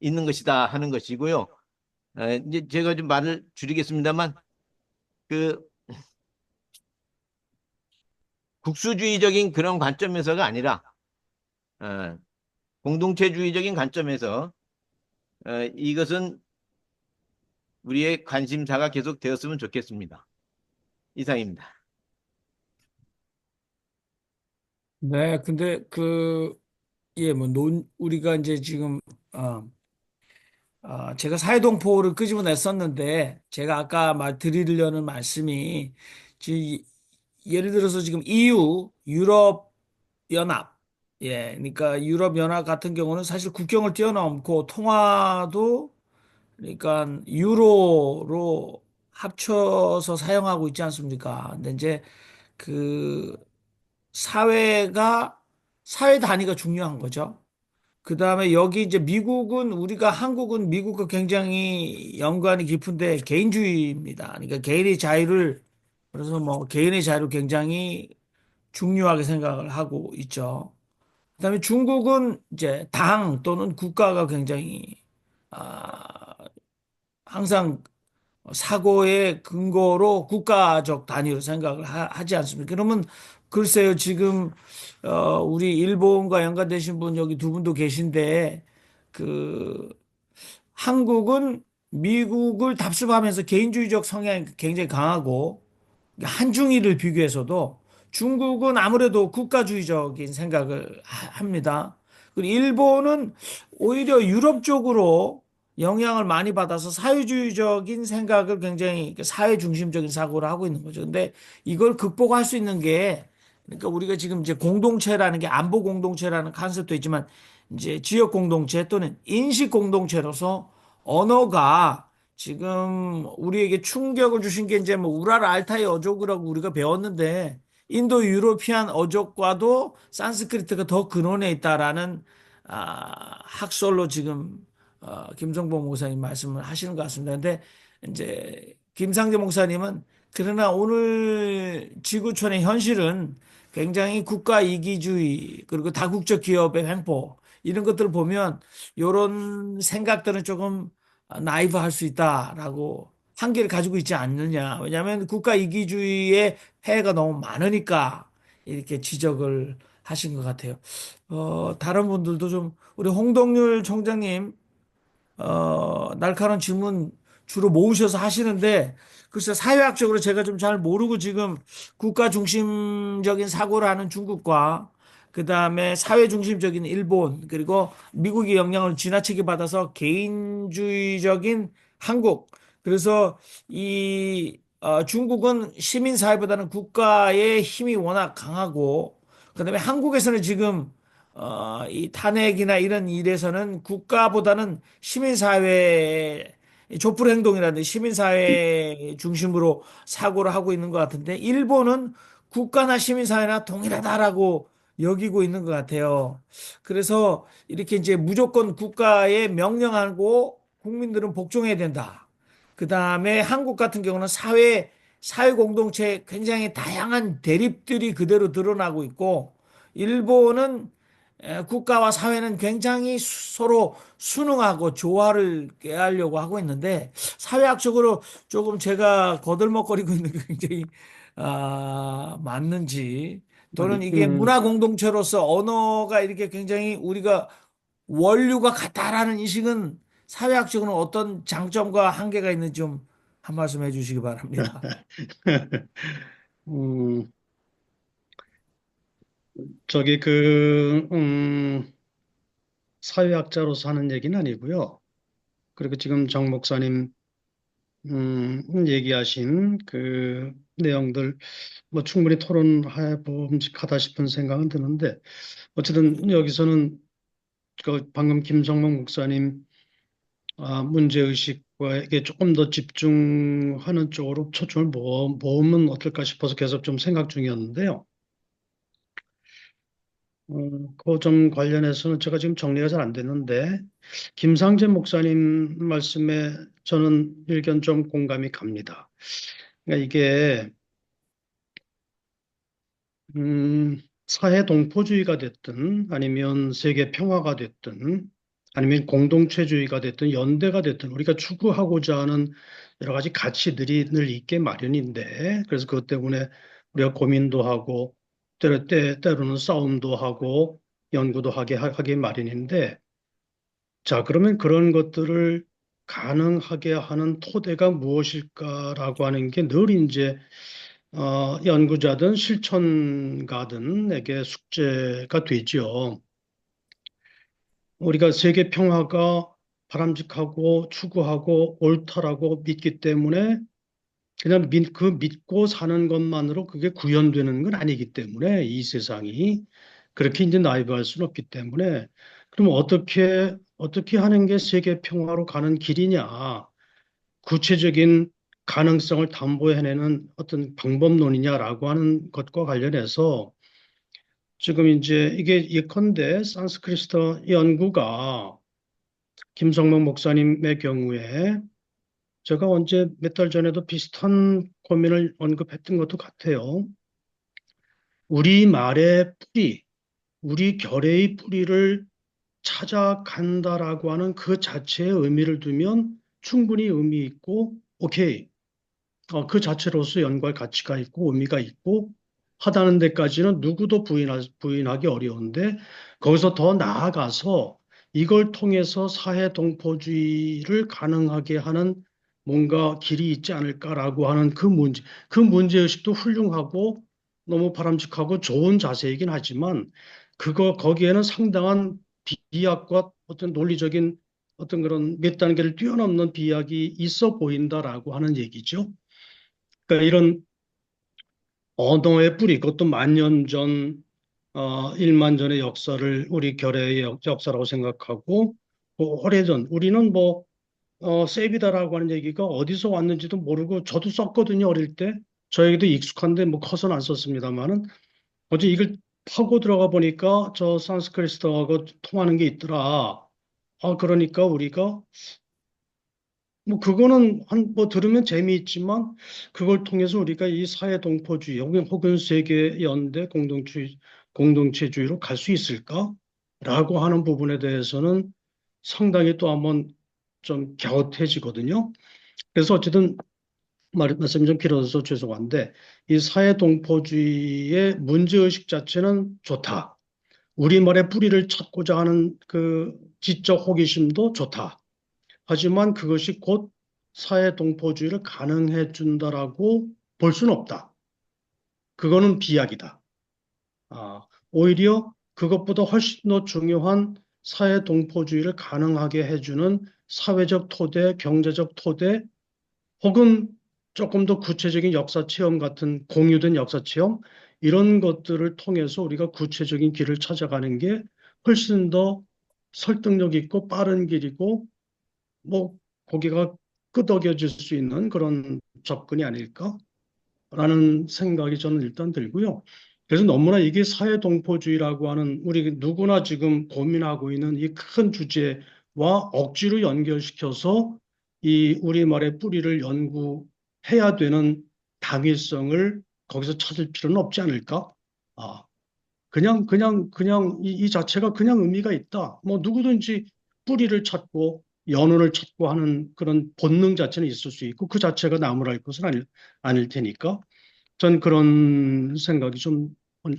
있는 것이다 하는 것이고요. 이제 제가 좀 말을 줄이겠습니다만 그 국수주의적인 그런 관점에서가 아니라 어, 공동체주의적인 관점에서 이것은 우리의 관심사가 계속 되었으면 좋겠습니다. 이상입니다. 네, 근데 예, 우리가 이제 지금, 어, 제가 사회동포를 끄집어냈었는데, 제가 아까 드리려는 말씀이, 예를 들어서 지금 EU, 유럽연합, 예, 그러니까 유럽연합 같은 경우는 사실 국경을 뛰어넘고 통화도, 그러니까 유로로 합쳐서 사용하고 있지 않습니까? 근데 이제 그 사회가, 사회 단위가 중요한 거죠. 그 다음에 여기 이제 미국은 우리가 한국은 미국과 굉장히 연관이 깊은데 개인주의입니다. 그러니까 개인의 자유를 그래서 뭐 개인의 자유를 굉장히 중요하게 생각을 하고 있죠. 그다음에 중국은 이제 당 또는 국가가 굉장히 아, 항상 사고의 근거로 국가적 단위로 생각을 하지 않습니까? 그러면 글쎄요, 지금 우리 일본과 연관되신 분 여기 두 분도 계신데 그 한국은 미국을 답습하면서 개인주의적 성향이 굉장히 강하고 한중일을 비교해서도 중국은 아무래도 국가주의적인 생각을 합니다. 그리고 일본은 오히려 유럽 쪽으로 영향을 많이 받아서 사회주의적인 생각을 굉장히 사회 중심적인 사고를 하고 있는 거죠. 근데 이걸 극복할 수 있는 게 그러니까 우리가 지금 이제 공동체라는 게 안보 공동체라는 컨셉도 있지만 이제 지역 공동체 또는 인식 공동체로서 언어가 지금 우리에게 충격을 주신 게 이제 뭐 우랄 알타이 어족이라고 우리가 배웠는데 인도 유로피안 어족과도 산스크리트가 더 근원에 있다라는 학설로 지금 김성봉 목사님 말씀을 하시는 것 같습니다. 근데 이제 김상재 목사님은 그러나 오늘 지구촌의 현실은 굉장히 국가 이기주의 그리고 다국적 기업의 횡포 이런 것들을 보면 이런 생각들은 조금 나이브할 수 있다라고 한계를 가지고 있지 않느냐. 왜냐하면 국가 이기주의의 폐해가 너무 많으니까 이렇게 지적을 하신 것 같아요. 다른 분들도 좀 우리 홍동률 총장님 날카로운 질문 주로 모으셔서 하시는데, 글쎄, 사회학적으로 제가 좀 잘 모르고 지금 국가 중심적인 사고를 하는 중국과, 그 다음에 사회 중심적인 일본, 그리고 미국의 영향을 지나치게 받아서 개인주의적인 한국. 그래서 중국은 시민사회보다는 국가의 힘이 워낙 강하고, 그 다음에 한국에서는 지금 이 탄핵이나 이런 일에서는 국가보다는 시민사회 촛불 행동이라든지 시민사회 중심으로 사고를 하고 있는 것 같은데 일본은 국가나 시민사회나 동일하다라고 여기고 있는 것 같아요. 그래서 이렇게 이제 무조건 국가에 명령하고 국민들은 복종해야 된다. 그 다음에 한국 같은 경우는 사회 공동체 굉장히 다양한 대립들이 그대로 드러나고 있고 일본은 국가와 사회는 굉장히 서로 순응하고 조화를 깨하려고 하고 있는데 사회학적으로 조금 제가 거들먹거리고 있는 게 굉장히 맞는지 또는 아니, 이게 문화 공동체로서 언어가 이렇게 굉장히 우리가 원류가 같다라는 인식은 사회학적으로는 어떤 장점과 한계가 있는지 좀 한 말씀 해주시기 바랍니다. 음, 저기 사회학자로서 하는 얘기는 아니고요. 그리고 지금 정 목사님 얘기하신 그 내용들 뭐 충분히 토론해 봄직하다 싶은 생각은 드는데 어쨌든 여기서는 그 방금 김성목 목사님 문제의식과 이게 조금 더 집중하는 쪽으로 초점을 모으면 어떨까 싶어서 계속 좀 생각 중이었는데요. 그 점 관련해서는 제가 지금 정리가 잘 안 됐는데, 김상재 목사님 말씀에 저는 일견 좀 공감이 갑니다. 그러니까 이게, 사회 동포주의가 됐든, 아니면 세계 평화가 됐든, 아니면 공동체주의가 됐든, 연대가 됐든, 우리가 추구하고자 하는 여러 가지 가치들이 늘 있게 마련인데, 그래서 그것 때문에 우리가 고민도 하고, 때로는 싸움도 하고, 연구도 하게 마련인데, 자, 그러면 그런 것들을 가능하게 하는 토대가 무엇일까라고 하는 게 늘 이제 연구자든 실천가든에게 숙제가 되죠. 우리가 세계 평화가 바람직하고 추구하고 옳다라고 믿기 때문에 그냥 그 믿고 사는 것만으로 그게 구현되는 건 아니기 때문에 이 세상이 그렇게 이제 나이브할 수는 없기 때문에 그럼 어떻게 하는 게 세계 평화로 가는 길이냐? 구체적인 가능성을 담보해내는 어떤 방법론이냐라고 하는 것과 관련해서 지금 이제 이게 예컨대 산스크리트 연구가 김성명 목사님의 경우에 제가 언제 몇 달 전에도 비슷한 고민을 언급했던 것도 같아요. 우리 말의 뿌리, 우리 결의 뿌리를 찾아간다라고 하는 그 자체의 의미를 두면 충분히 의미 있고, 오케이. 그 자체로서 연구할 가치가 있고 의미가 있고 하다는 데까지는 누구도 부인하기 어려운데 거기서 더 나아가서 이걸 통해서 사회 동포주의를 가능하게 하는 뭔가 길이 있지 않을까라고 하는 그 문제의식도 훌륭하고 너무 바람직하고 좋은 자세이긴 하지만 거기에는 상당한 비약과 어떤 논리적인 어떤 그런 몇 단계를 뛰어넘는 비약이 있어 보인다라고 하는 얘기죠. 그러니까 이런 언어의 뿌리, 그것도 만년 전, 1만 전의 역사를 우리 결의의 역사라고 생각하고, 오래전, 우리는 뭐, 세비다라고 하는 얘기가 어디서 왔는지도 모르고, 저도 썼거든요, 어릴 때. 저에게도 익숙한데, 뭐, 커서는 안 썼습니다만은, 어제 이걸 파고 들어가 보니까 저 산스크리트하고 통하는 게 있더라. 그러니까 우리가 뭐 그거는 뭐 들으면 재미있지만 그걸 통해서 우리가 이 사회 동포주의 혹은 세계 연대 공동체주의로 갈 수 있을까라고 하는 부분에 대해서는 상당히 또 한번 좀 갸웃해지거든요. 그래서 어쨌든 말씀이 좀 길어서 죄송한데 이 사회 동포주의의 문제의식 자체는 좋다. 우리말의 뿌리를 찾고자 하는 그 지적 호기심도 좋다. 하지만 그것이 곧 사회 동포주의를 가능해 준다라고 볼 수는 없다. 그거는 비약이다. 오히려 그것보다 훨씬 더 중요한 사회 동포주의를 가능하게 해주는 사회적 토대, 경제적 토대, 혹은 조금 더 구체적인 역사 체험 같은 공유된 역사 체험, 이런 것들을 통해서 우리가 구체적인 길을 찾아가는 게 훨씬 더 설득력 있고 빠른 길이고 뭐 고개가 끄덕여질 수 있는 그런 접근이 아닐까라는 생각이 저는 일단 들고요. 그래서 너무나 이게 사회동포주의라고 하는 우리 누구나 지금 고민하고 있는 이 큰 주제와 억지로 연결시켜서 이 우리말의 뿌리를 연구해야 되는 당위성을 거기서 찾을 필요는 없지 않을까? 아, 그냥 이 자체가 그냥 의미가 있다. 뭐 누구든지 뿌리를 찾고 연원을 찾고 하는 그런 본능 자체는 있을 수 있고 그 자체가 나무랄 것은 아닐 테니까 전 그런 생각이 좀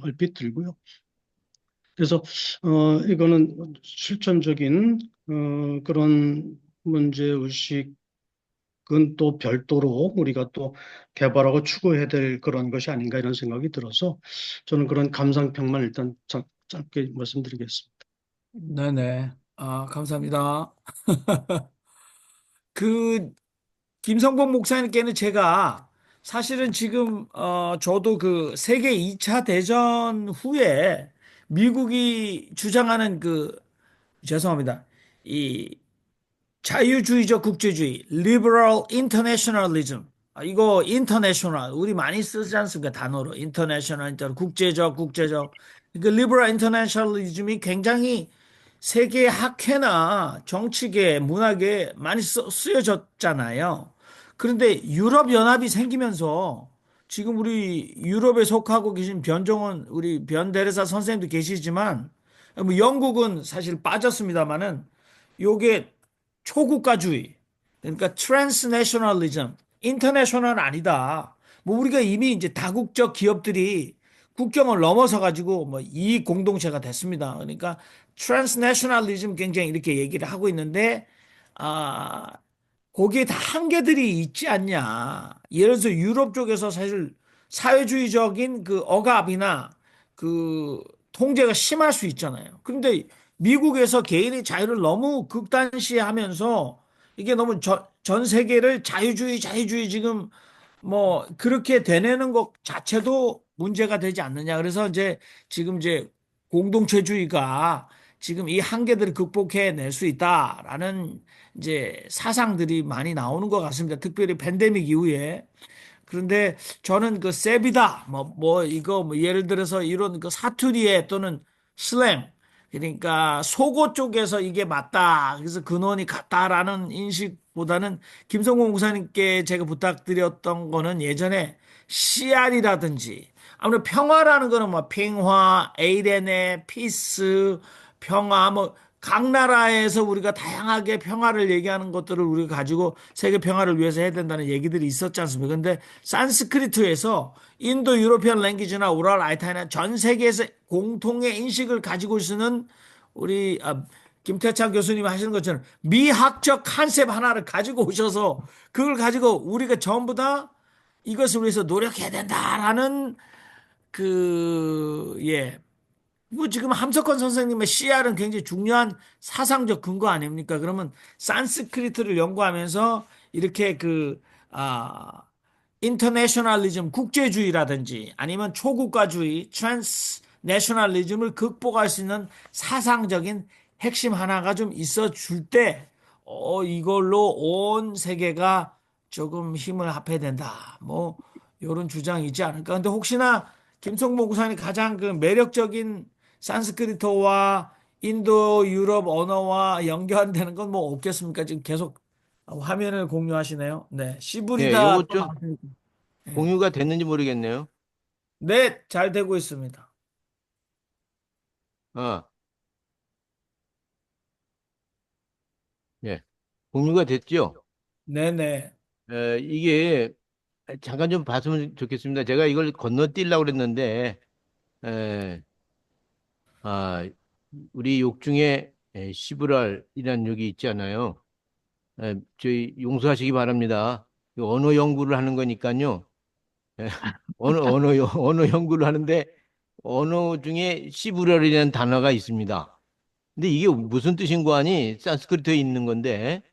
얼핏 들고요. 그래서 이거는 실천적인 그런 문제의식은 또 별도로 우리가 또 개발하고 추구해야 될 그런 것이 아닌가 이런 생각이 들어서 저는 그런 감상평만 일단 짧게 말씀드리겠습니다. 네네. 감사합니다. 그 김성범 목사님께는 제가 사실은 지금 저도 그 세계 2차 대전 후에 미국이 주장하는 죄송합니다. 이 자유주의적 국제주의, liberal internationalism. 이거 international 우리 많이 쓰지 않습니까? 단어로 international, 국제적. 그 리버럴 인터내셔널리즘이 굉장히 세계 학회나 정치계, 문학에 많이 쓰여졌잖아요. 그런데 유럽 연합이 생기면서 지금 우리 유럽에 속하고 계신 변종원 우리 변 대레사 선생님도 계시지만 뭐 영국은 사실 빠졌습니다마는 요게 초국가주의 그러니까 트랜스내셔널리즘 인터내셔널 아니다. 뭐 우리가 이미 이제 다국적 기업들이 국경을 넘어서 가지고 뭐 이익 공동체가 됐습니다. 그러니까 트랜스내셔널리즘 굉장히 이렇게 얘기를 하고 있는데 아 거기에 다 한계들이 있지 않냐. 예를 들어서 유럽 쪽에서 사실 사회주의적인 그 억압이나 그 통제가 심할 수 있잖아요. 그런데 미국에서 개인의 자유를 너무 극단시하면서 이게 너무 전 세계를 자유주의 지금 뭐 그렇게 되뇌는 것 자체도 문제가 되지 않느냐. 그래서 이제 지금 이제 공동체주의가 지금 이 한계들을 극복해 낼 수 있다라는 이제 사상들이 많이 나오는 것 같습니다. 특별히 팬데믹 이후에. 그런데 저는 그 세비다, 이거, 예를 들어서 이런 그 사투리에 또는 슬랭, 그러니까 속어 쪽에서 이게 맞다. 그래서 근원이 같다라는 인식보다는 김성공 목사님께 제가 부탁드렸던 거는 예전에 CR이라든지 아무래도 평화라는 거는 뭐 평화, 에이레네, 피스, 평화, 뭐 각 나라에서 우리가 다양하게 평화를 얘기하는 것들을 우리가 가지고 세계 평화를 위해서 해야 된다는 얘기들이 있었지 않습니까? 근데 산스크리트에서 인도 유로피안 랭귀지나 우랄 아이타이나 전 세계에서 공통의 인식을 가지고 있는 우리 김태찬 교수님이 하시는 것처럼 미학적 컨셉 하나를 가지고 오셔서 그걸 가지고 우리가 전부 다 이것을 위해서 노력해야 된다라는 예. 뭐 지금 함석헌 선생님의 CR은 굉장히 중요한 사상적 근거 아닙니까? 그러면 산스크리트를 연구하면서 이렇게 인터내셔널리즘, 국제주의라든지 아니면 초국가주의, 트랜스내셔널리즘을 극복할 수 있는 사상적인 핵심 하나가 좀 있어 줄 때, 이걸로 온 세계가 조금 힘을 합해야 된다. 뭐, 이런 주장이 있지 않을까. 근데 혹시나 김성모 구사님 가장 그 매력적인 산스크리트와 인도 유럽 언어와 연결되는 건 뭐 없겠습니까? 지금 계속 화면을 공유하시네요. 네. 예, 시브리다 요것 또 좀 나왔으니까. 네. 공유가 됐는지 모르겠네요. 네, 잘 되고 있습니다. 아, 예. 공유가 됐죠? 네네. 이게 잠깐 좀 봤으면 좋겠습니다. 제가 이걸 건너뛰려고 그랬는데, 에, 아, 우리 욕 중에 시브랄이라는 욕이 있지 않아요. 저희 용서하시기 바랍니다. 이 언어 연구를 하는 거니까요. 에, 언어 연구를 하는데 언어 중에 시브랄이라는 단어가 있습니다. 근데 이게 무슨 뜻인 거 아니? 산스크리트에 있는 건데,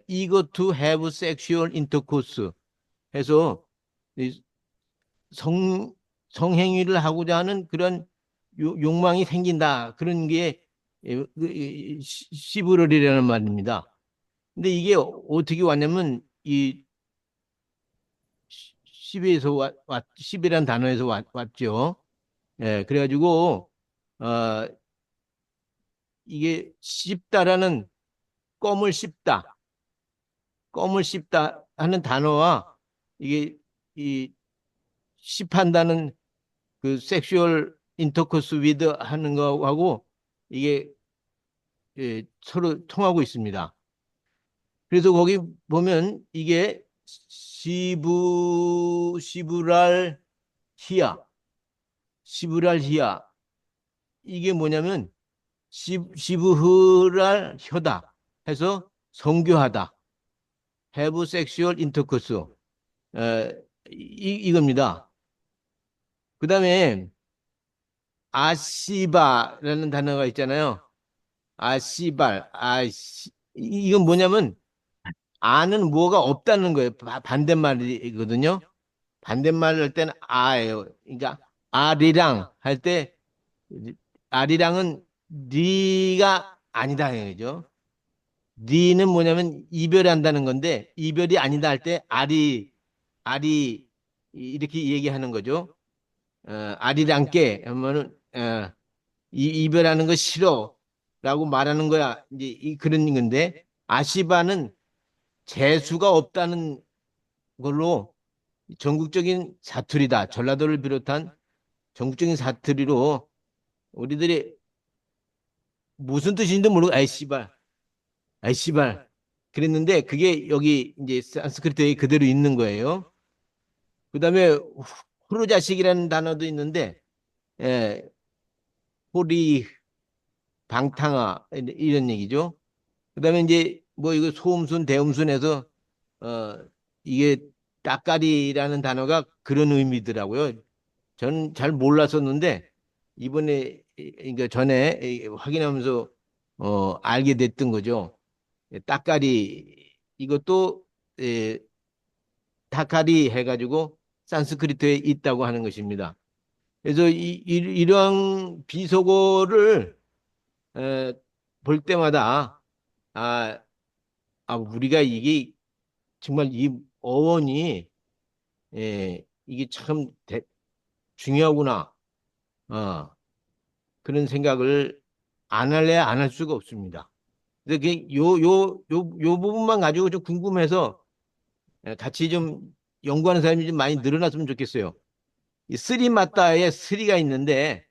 eager to have sexual intercourse 해서 이 성, 성행위를 하고자 하는 그런 욕망이 생긴다. 그런 게 시브럴이라는 말입니다. 근데 이게 어떻게 왔냐면 이 시비에서 시비란 단어에서 왔죠. 그래가지고 어, 이게 씹다라는 껌을 씹다, 껌을 씹다 하는 단어와 이게 이 씹한다는 그 섹슈얼 인터코스 위드 하는 거하고 이게 서로 통하고 있습니다. 그래서 거기 보면 이게 시브랄 히야, 시브랄 히야 이게 뭐냐면 시브흐랄 혀다 해서 성교하다, have sexual intercourse 이겁니다. 그 다음에 아시바라는 단어가 있잖아요. 아시발, 이건 뭐냐면 아는 뭐가 없다는 거예요. 반대말이거든요. 반대말을 할 때는 아예요. 그러니까 아리랑 할 때 아리랑은 네가 아니다 이거죠. 네는 뭐냐면 이별한다는 건데 이별이 아니다 할 때 아리 이렇게 얘기하는 거죠. 아리랑께 하면은 어, 이별하는 거 싫어라고 말하는 거야. 이제 그런 건데 아시바는 재수가 없다는 걸로 전국적인 사투리다. 전라도를 비롯한 전국적인 사투리로 우리들이 무슨 뜻인지도 모르고 아이 씨발, 아이 씨발 그랬는데 그게 여기 이제 산스크리트에 그대로 있는 거예요. 그다음에 호루자식이라는 단어도 있는데 예, 호리 방탕아 이런 얘기죠. 그다음에 이제 뭐 이거 소음순 대음순에서 어 이게 따까리라는 단어가 그런 의미더라고요. 저는 잘 몰랐었는데 이번에 그러니까 전에 확인하면서 알게 됐던 거죠. 따까리 이것도 에, 타카리 해가지고 산스크리트에 있다고 하는 것입니다. 그래서 이런 비속어를 에, 볼 때마다 아, 우리가 이게 정말 이 어원이 이게 참 중요하구나. 어, 그런 생각을 안 할래 안 할 수가 없습니다. 근데 요 부분만 가지고 좀 궁금해서 같이 좀 연구하는 사람이 좀 많이 늘어났으면 좋겠어요. 이 쓰리 맞다에 쓰리가 있는데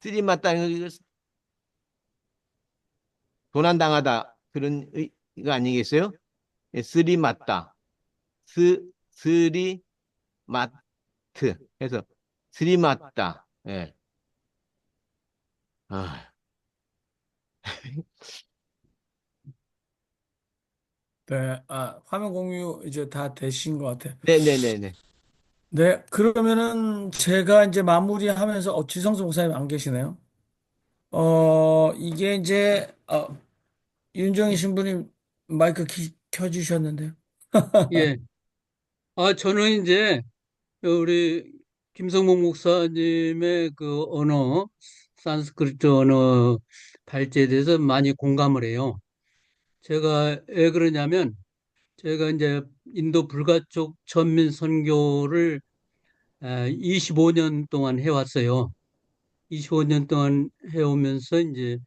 쓰리 맞다는 도난당하다 그런 거 아니겠어요? 쓰리 맞다. 쓰리 마트 해서 쓰리 맞다. 예. 아, 네, 화면 공유 이제 다 되신 것 같아요. 네네네네. 네, 그러면은 제가 이제 마무리하면서, 지성수 목사님 안 계시네요. 이게 이제, 윤정희 신부님 마이크 켜주셨는데요. 예. 저는 이제 우리 김성목 목사님의 그 언어, 산스크리트 언어 발제에 대해서 많이 공감을 해요. 제가 왜 그러냐면, 제가 이제 인도 불가촉 천민 선교를 25년 동안 해왔어요. 25년 동안 해오면서 이제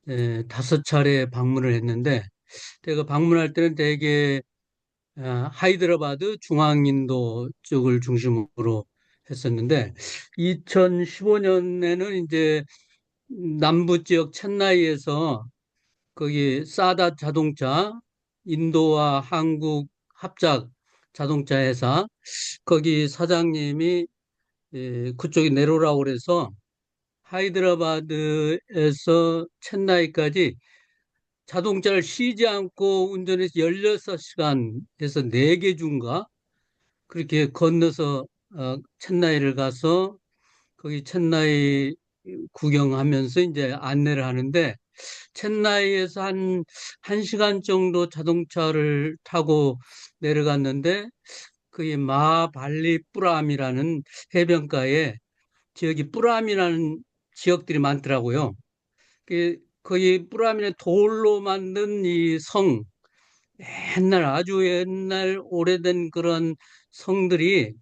5차례 방문을 했는데, 제가 방문할 때는 대개 하이드라바드 중앙인도 쪽을 중심으로 했었는데 2015년에는 이제 남부 지역 챈나이에서 거기 사다 자동차 인도와 한국 합작 자동차 회사 거기 사장님이 그쪽에 내려오라고 그래서 하이드라바드에서 챈나이까지 자동차를 쉬지 않고 운전해서 16시간에서 4개 중가 그렇게 건너서 챈나이를 가서 거기 챈나이 구경하면서 이제 안내를 하는데 챈나이에서 한 1시간 정도 자동차를 타고 내려갔는데 그게 마발리 뿌람이라는 해변가에 지역이 뿌람이라는 지역들이 많더라고요. 거기 뿌라미네 돌로 만든 이 성, 옛날 아주 옛날 오래된 그런 성들이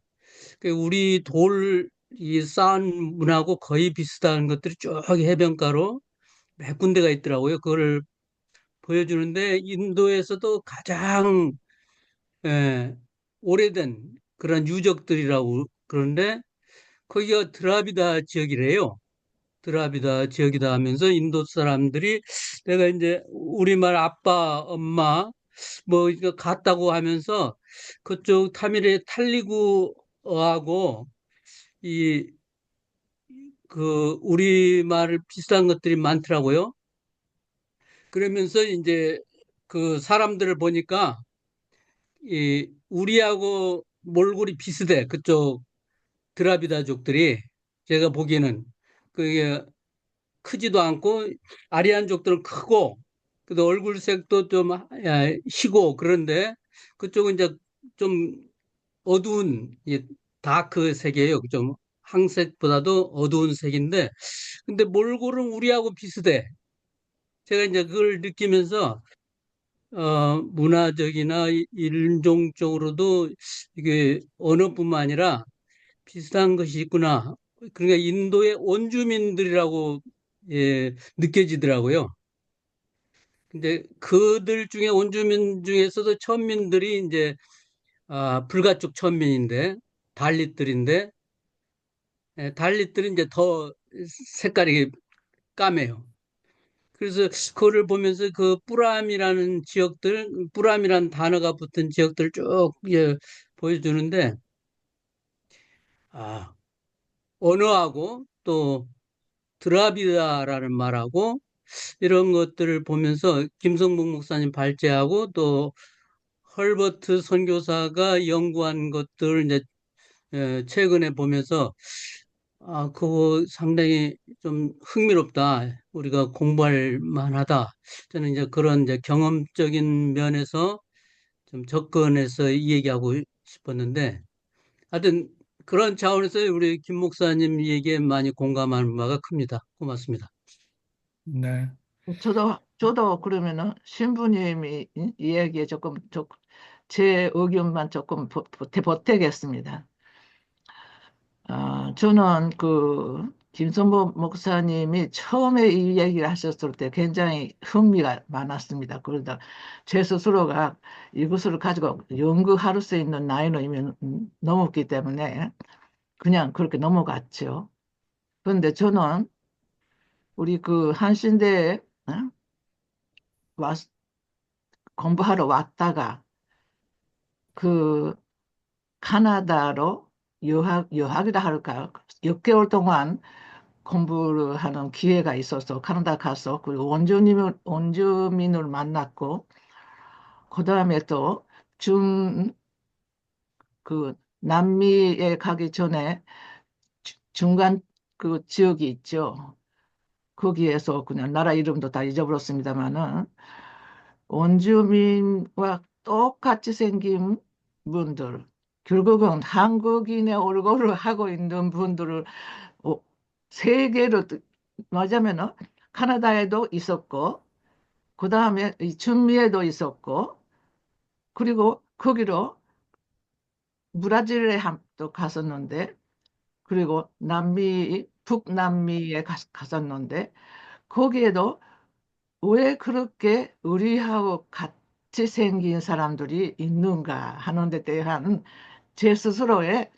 우리 돌 이 쌓은 문하고 거의 비슷한 것들이 쭉 해변가로 몇 군데가 있더라고요. 그걸 보여주는데 인도에서도 가장 예, 오래된 그런 유적들이라고 그러는데 거기가 드라비다 지역이래요. 드라비다 지역이다 하면서 인도 사람들이 내가 이제 우리말 아빠, 엄마 뭐 이거 같다고 하면서 그쪽 타밀의 탈리구어하고 이 그 우리말 비슷한 것들이 많더라고요. 그러면서 이제 그 사람들을 보니까 이 우리하고 몰골이 비슷해. 그쪽 드라비다족들이 제가 보기에는 그게 크지도 않고 아리안족들은 크고 또 얼굴색도 좀 희고 그런데 그쪽은 이제 좀 어두운 다크 색이에요. 좀 황색보다도 어두운 색인데 근데 몰골은 우리하고 비슷해. 제가 이제 그걸 느끼면서 문화적이나 인종적으로도 이게 언어뿐만 아니라 비슷한 것이 있구나. 그러니까 인도의 원주민들이라고 느껴지더라고요. 근데 그들 중에 원주민 중에서도 천민들이 이제 불가축 천민인데 달릿들인데 달릿들이 이제 더 색깔이 까매요. 그래서 그거를 보면서 그 뿌람이라는 지역들, 뿌람이라는 단어가 붙은 지역들 쭉 보여주는데 아, 언어하고 또 드라비다라는 말하고 이런 것들을 보면서 김성복 목사님 발제하고 또 헐버트 선교사가 연구한 것들을 이제 최근에 보면서 그거 상당히 좀 흥미롭다. 우리가 공부할 만하다. 저는 이제 그런 이제 경험적인 면에서 좀 접근해서 이 얘기하고 싶었는데, 하여튼 그런 차원에서 우리 김 목사님 얘기에 많이 공감하는 바가 큽니다. 고맙습니다. 네. 저도 그러면은 신부님이 이 얘기에 제 의견만 조금 보태겠습니다. 저는 김선보 목사님이 처음에 이 얘기를 하셨을 때 굉장히 흥미가 많았습니다. 그러다 제 스스로가 이것을 가지고 연구할 수 있는 나이는 이미 넘었기 때문에 그냥 그렇게 넘어갔죠. 그런데 저는 우리 한신대에 왔, 공부하러 왔다가 그 카나다로 유학이라 할까요? 6개월 동안 공부를 하는 기회가 있어서 카나다 가서 원주민을 만났고, 그 다음에 또 남미에 가기 전에 중간 지역이 있죠. 거기에서 그냥 나라 이름도 다 잊어버렸습니다만은 원주민과 똑같이 생긴 분들, 결국은 한국인의 얼굴을 하고 있는 분들을 어, 세계로 맞으면은 카나다에도 있었고, 그 다음에 이 중미에도 있었고, 그리고 거기로 브라질에 또 갔었는데, 그리고 북남미에 갔었는데, 거기에도 왜 그렇게 우리하고 같이 생긴 사람들이 있는가 하는 데 대한 제 스스로의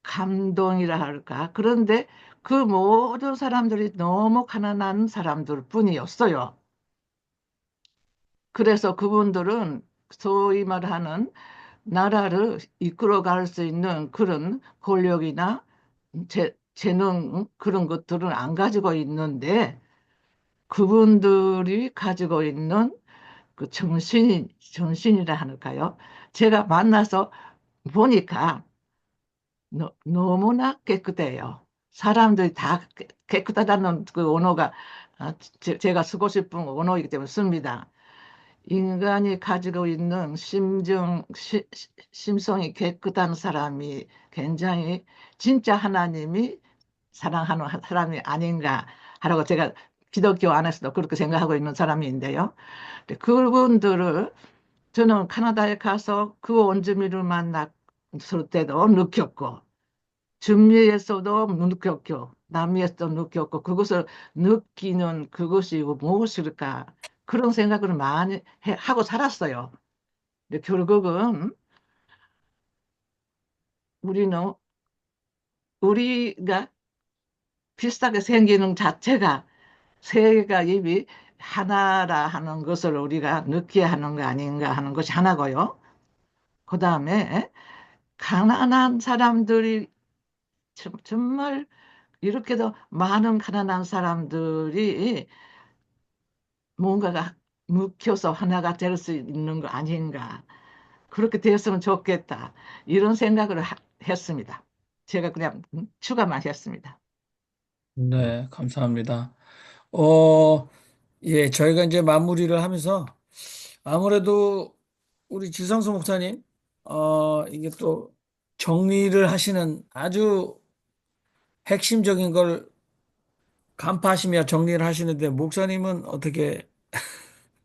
감동이라 할까. 그런데 그 모든 사람들이 너무 가난한 사람들 뿐이었어요. 그래서 그분들은 소위 말하는 나라를 이끌어갈 수 있는 그런 권력이나 재능 그런 것들은 안 가지고 있는데 그분들이 가지고 있는 정신이라 할까요? 제가 만나서 보니까 너무나 깨끗해요. 사람들이 다 깨끗하다는 그 언어가 제가 쓰고 싶은 언어이기 때문에 씁니다. 인간이 가지고 있는 심성이 깨끗한 사람이 굉장히 진짜 하나님이 사랑하는 사람이 아닌가 하라고 제가 기독교 안에서도 그렇게 생각하고 있는 사람인데요. 근데 그분들을 저는 카나다에 가서 그 원주민을 만났을 때도 느꼈고, 중미에서도 느꼈고, 남미에서도 느꼈고, 그것을 느끼는 그것이 무엇일까? 그런 생각을 많이 하고 살았어요. 근데 결국은 우리는 우리가 비슷하게 생기는 자체가 세계가 이미 하나라 하는 것을 우리가 느껴야 하는 거 아닌가 하는 것이 하나고요. 그 다음에 가난한 사람들이 정말 이렇게도 많은 가난한 사람들이 뭔가가 묵혀서 하나가 될 수 있는 거 아닌가. 그렇게 되었으면 좋겠다. 이런 생각을 했습니다. 제가 그냥 추가만 했습니다. 네, 감사합니다. 어, 예, 저희가 이제 마무리를 하면서 아무래도 우리 지성수 목사님, 이게 또 정리를 하시는 아주 핵심적인 걸 간파하시며 정리를 하시는데 목사님은 어떻게 예,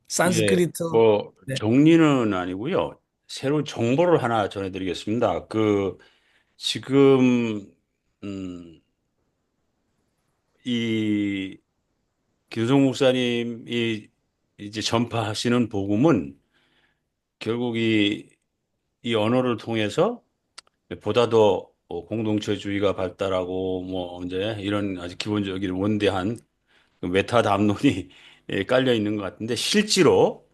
산스크리트? 뭐 네, 정리는 아니고요. 새로운 정보를 하나 전해드리겠습니다. 지금 음, 이 김성 목사님이 이제 전파하시는 복음은 결국 이 언어를 통해서 보다 더 공동체주의가 발달하고 뭐 이제 이런 아주 기본적인 원대한 그 메타 담론이 깔려 있는 것 같은데 실제로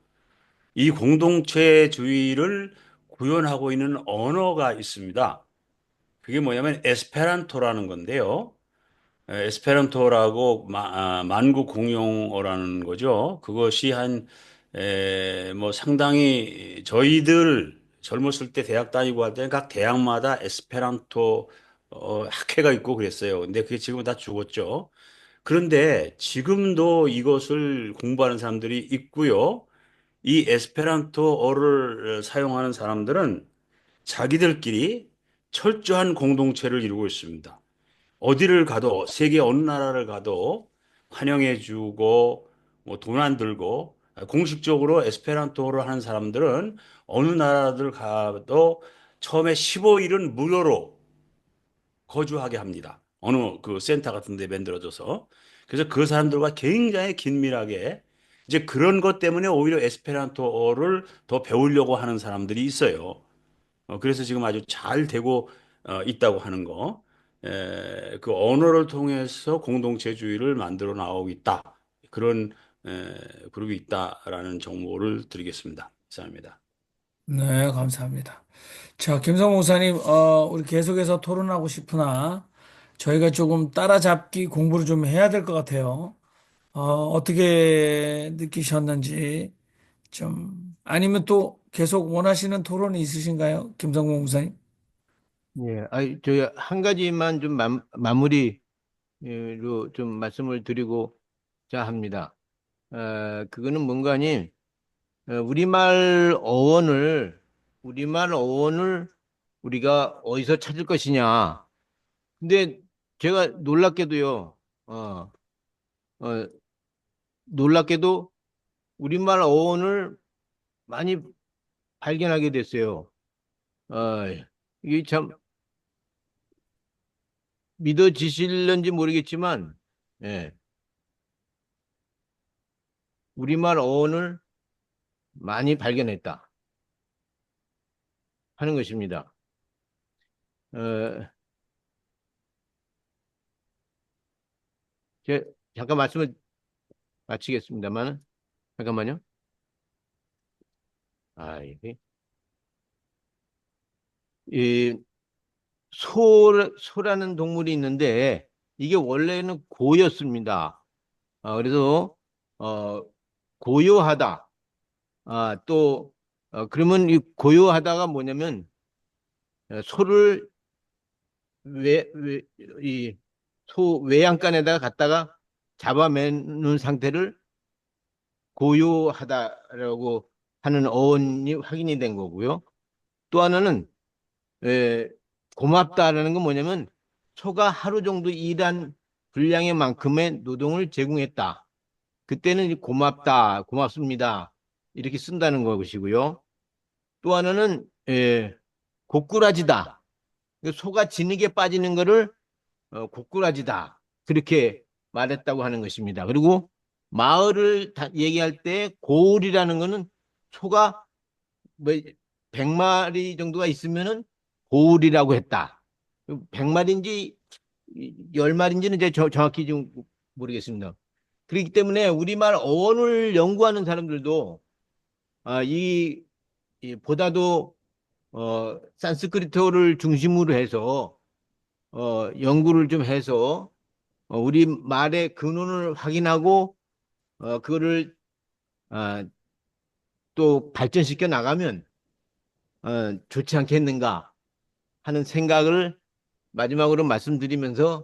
이 공동체주의를 구현하고 있는 언어가 있습니다. 그게 뭐냐면 에스페란토라는 건데요. 에스페란토라고 만국 공용어라는 거죠. 그것이 뭐 상당히 저희들 젊었을 때 대학 다니고 할 때 각 대학마다 에스페란토 학회가 있고 그랬어요. 근데 그게 지금은 다 죽었죠. 그런데 지금도 이것을 공부하는 사람들이 있고요. 이 에스페란토어를 사용하는 사람들은 자기들끼리 철저한 공동체를 이루고 있습니다. 어디를 가도 세계 어느 나라를 가도 환영해주고 뭐 돈 안 들고 공식적으로 에스페란토를 하는 사람들은 어느 나라들 가도 처음에 15일은 무료로 거주하게 합니다. 어느 그 센터 같은 데 만들어져서. 그래서 그 사람들과 굉장히 긴밀하게 이제 그런 것 때문에 오히려 에스페란토어를 더 배우려고 하는 사람들이 있어요. 그래서 지금 아주 잘 되고 있다고 하는 거. 그 언어를 통해서 공동체주의를 만들어 나오고 있다. 그런 그룹이 있다라는 정보를 드리겠습니다. 이상입니다. 네, 감사합니다. 자, 김성 목사님, 우리 계속해서 토론하고 싶으나 저희가 조금 따라잡기 공부를 좀 해야 될 것 같아요. 어떻게 느끼셨는지 좀, 아니면 또 계속 원하시는 토론이 있으신가요? 김성모 목사님? 예, 저희 한 가지만 좀 마무리로 좀 말씀을 드리고자 합니다. 그거는 뭔가니, 우리말 어원을 우리가 어디서 찾을 것이냐. 근데 제가 놀랍게도요, 어, 놀랍게도 우리말 어원을 많이 발견하게 됐어요. 어, 이게 참 믿어지실런지 모르겠지만, 예, 우리말 어원을 많이 발견했다 하는 것입니다. 어, 잠깐 말씀을 마치겠습니다만, 잠깐만요. 이게, 이 소라는 동물이 있는데, 이게 원래는 고였습니다. 그래서, 고요하다. 또, 그러면 이 고요하다가 뭐냐면, 소를 이 소 외양간에다가 갖다가 잡아매는 상태를 고요하다라고 하는 어원이 확인이 된 거고요. 또 하나는 고맙다라는 건 뭐냐면 소가 하루 정도 일한 분량의 만큼의 노동을 제공했다. 그때는 고맙다, 고맙습니다 이렇게 쓴다는 것이고요. 또 하나는 고꾸라지다. 소가 진흙에 빠지는 거를 고꾸라지다. 그렇게 말했다고 하는 것입니다. 그리고 마을을 얘기할 때 고을이라는 거는 소가 뭐 100마리 정도가 있으면은 고을이라고 했다. 100마리인지 10마리인지는 이제 정확히 좀 모르겠습니다. 그렇기 때문에 우리말 어원을 연구하는 사람들도 보다도 산스크리트어를 중심으로 해서 연구를 좀 해서 우리 말의 근원을 확인하고 그거를 또 발전시켜 나가면 좋지 않겠는가 하는 생각을 마지막으로 말씀드리면서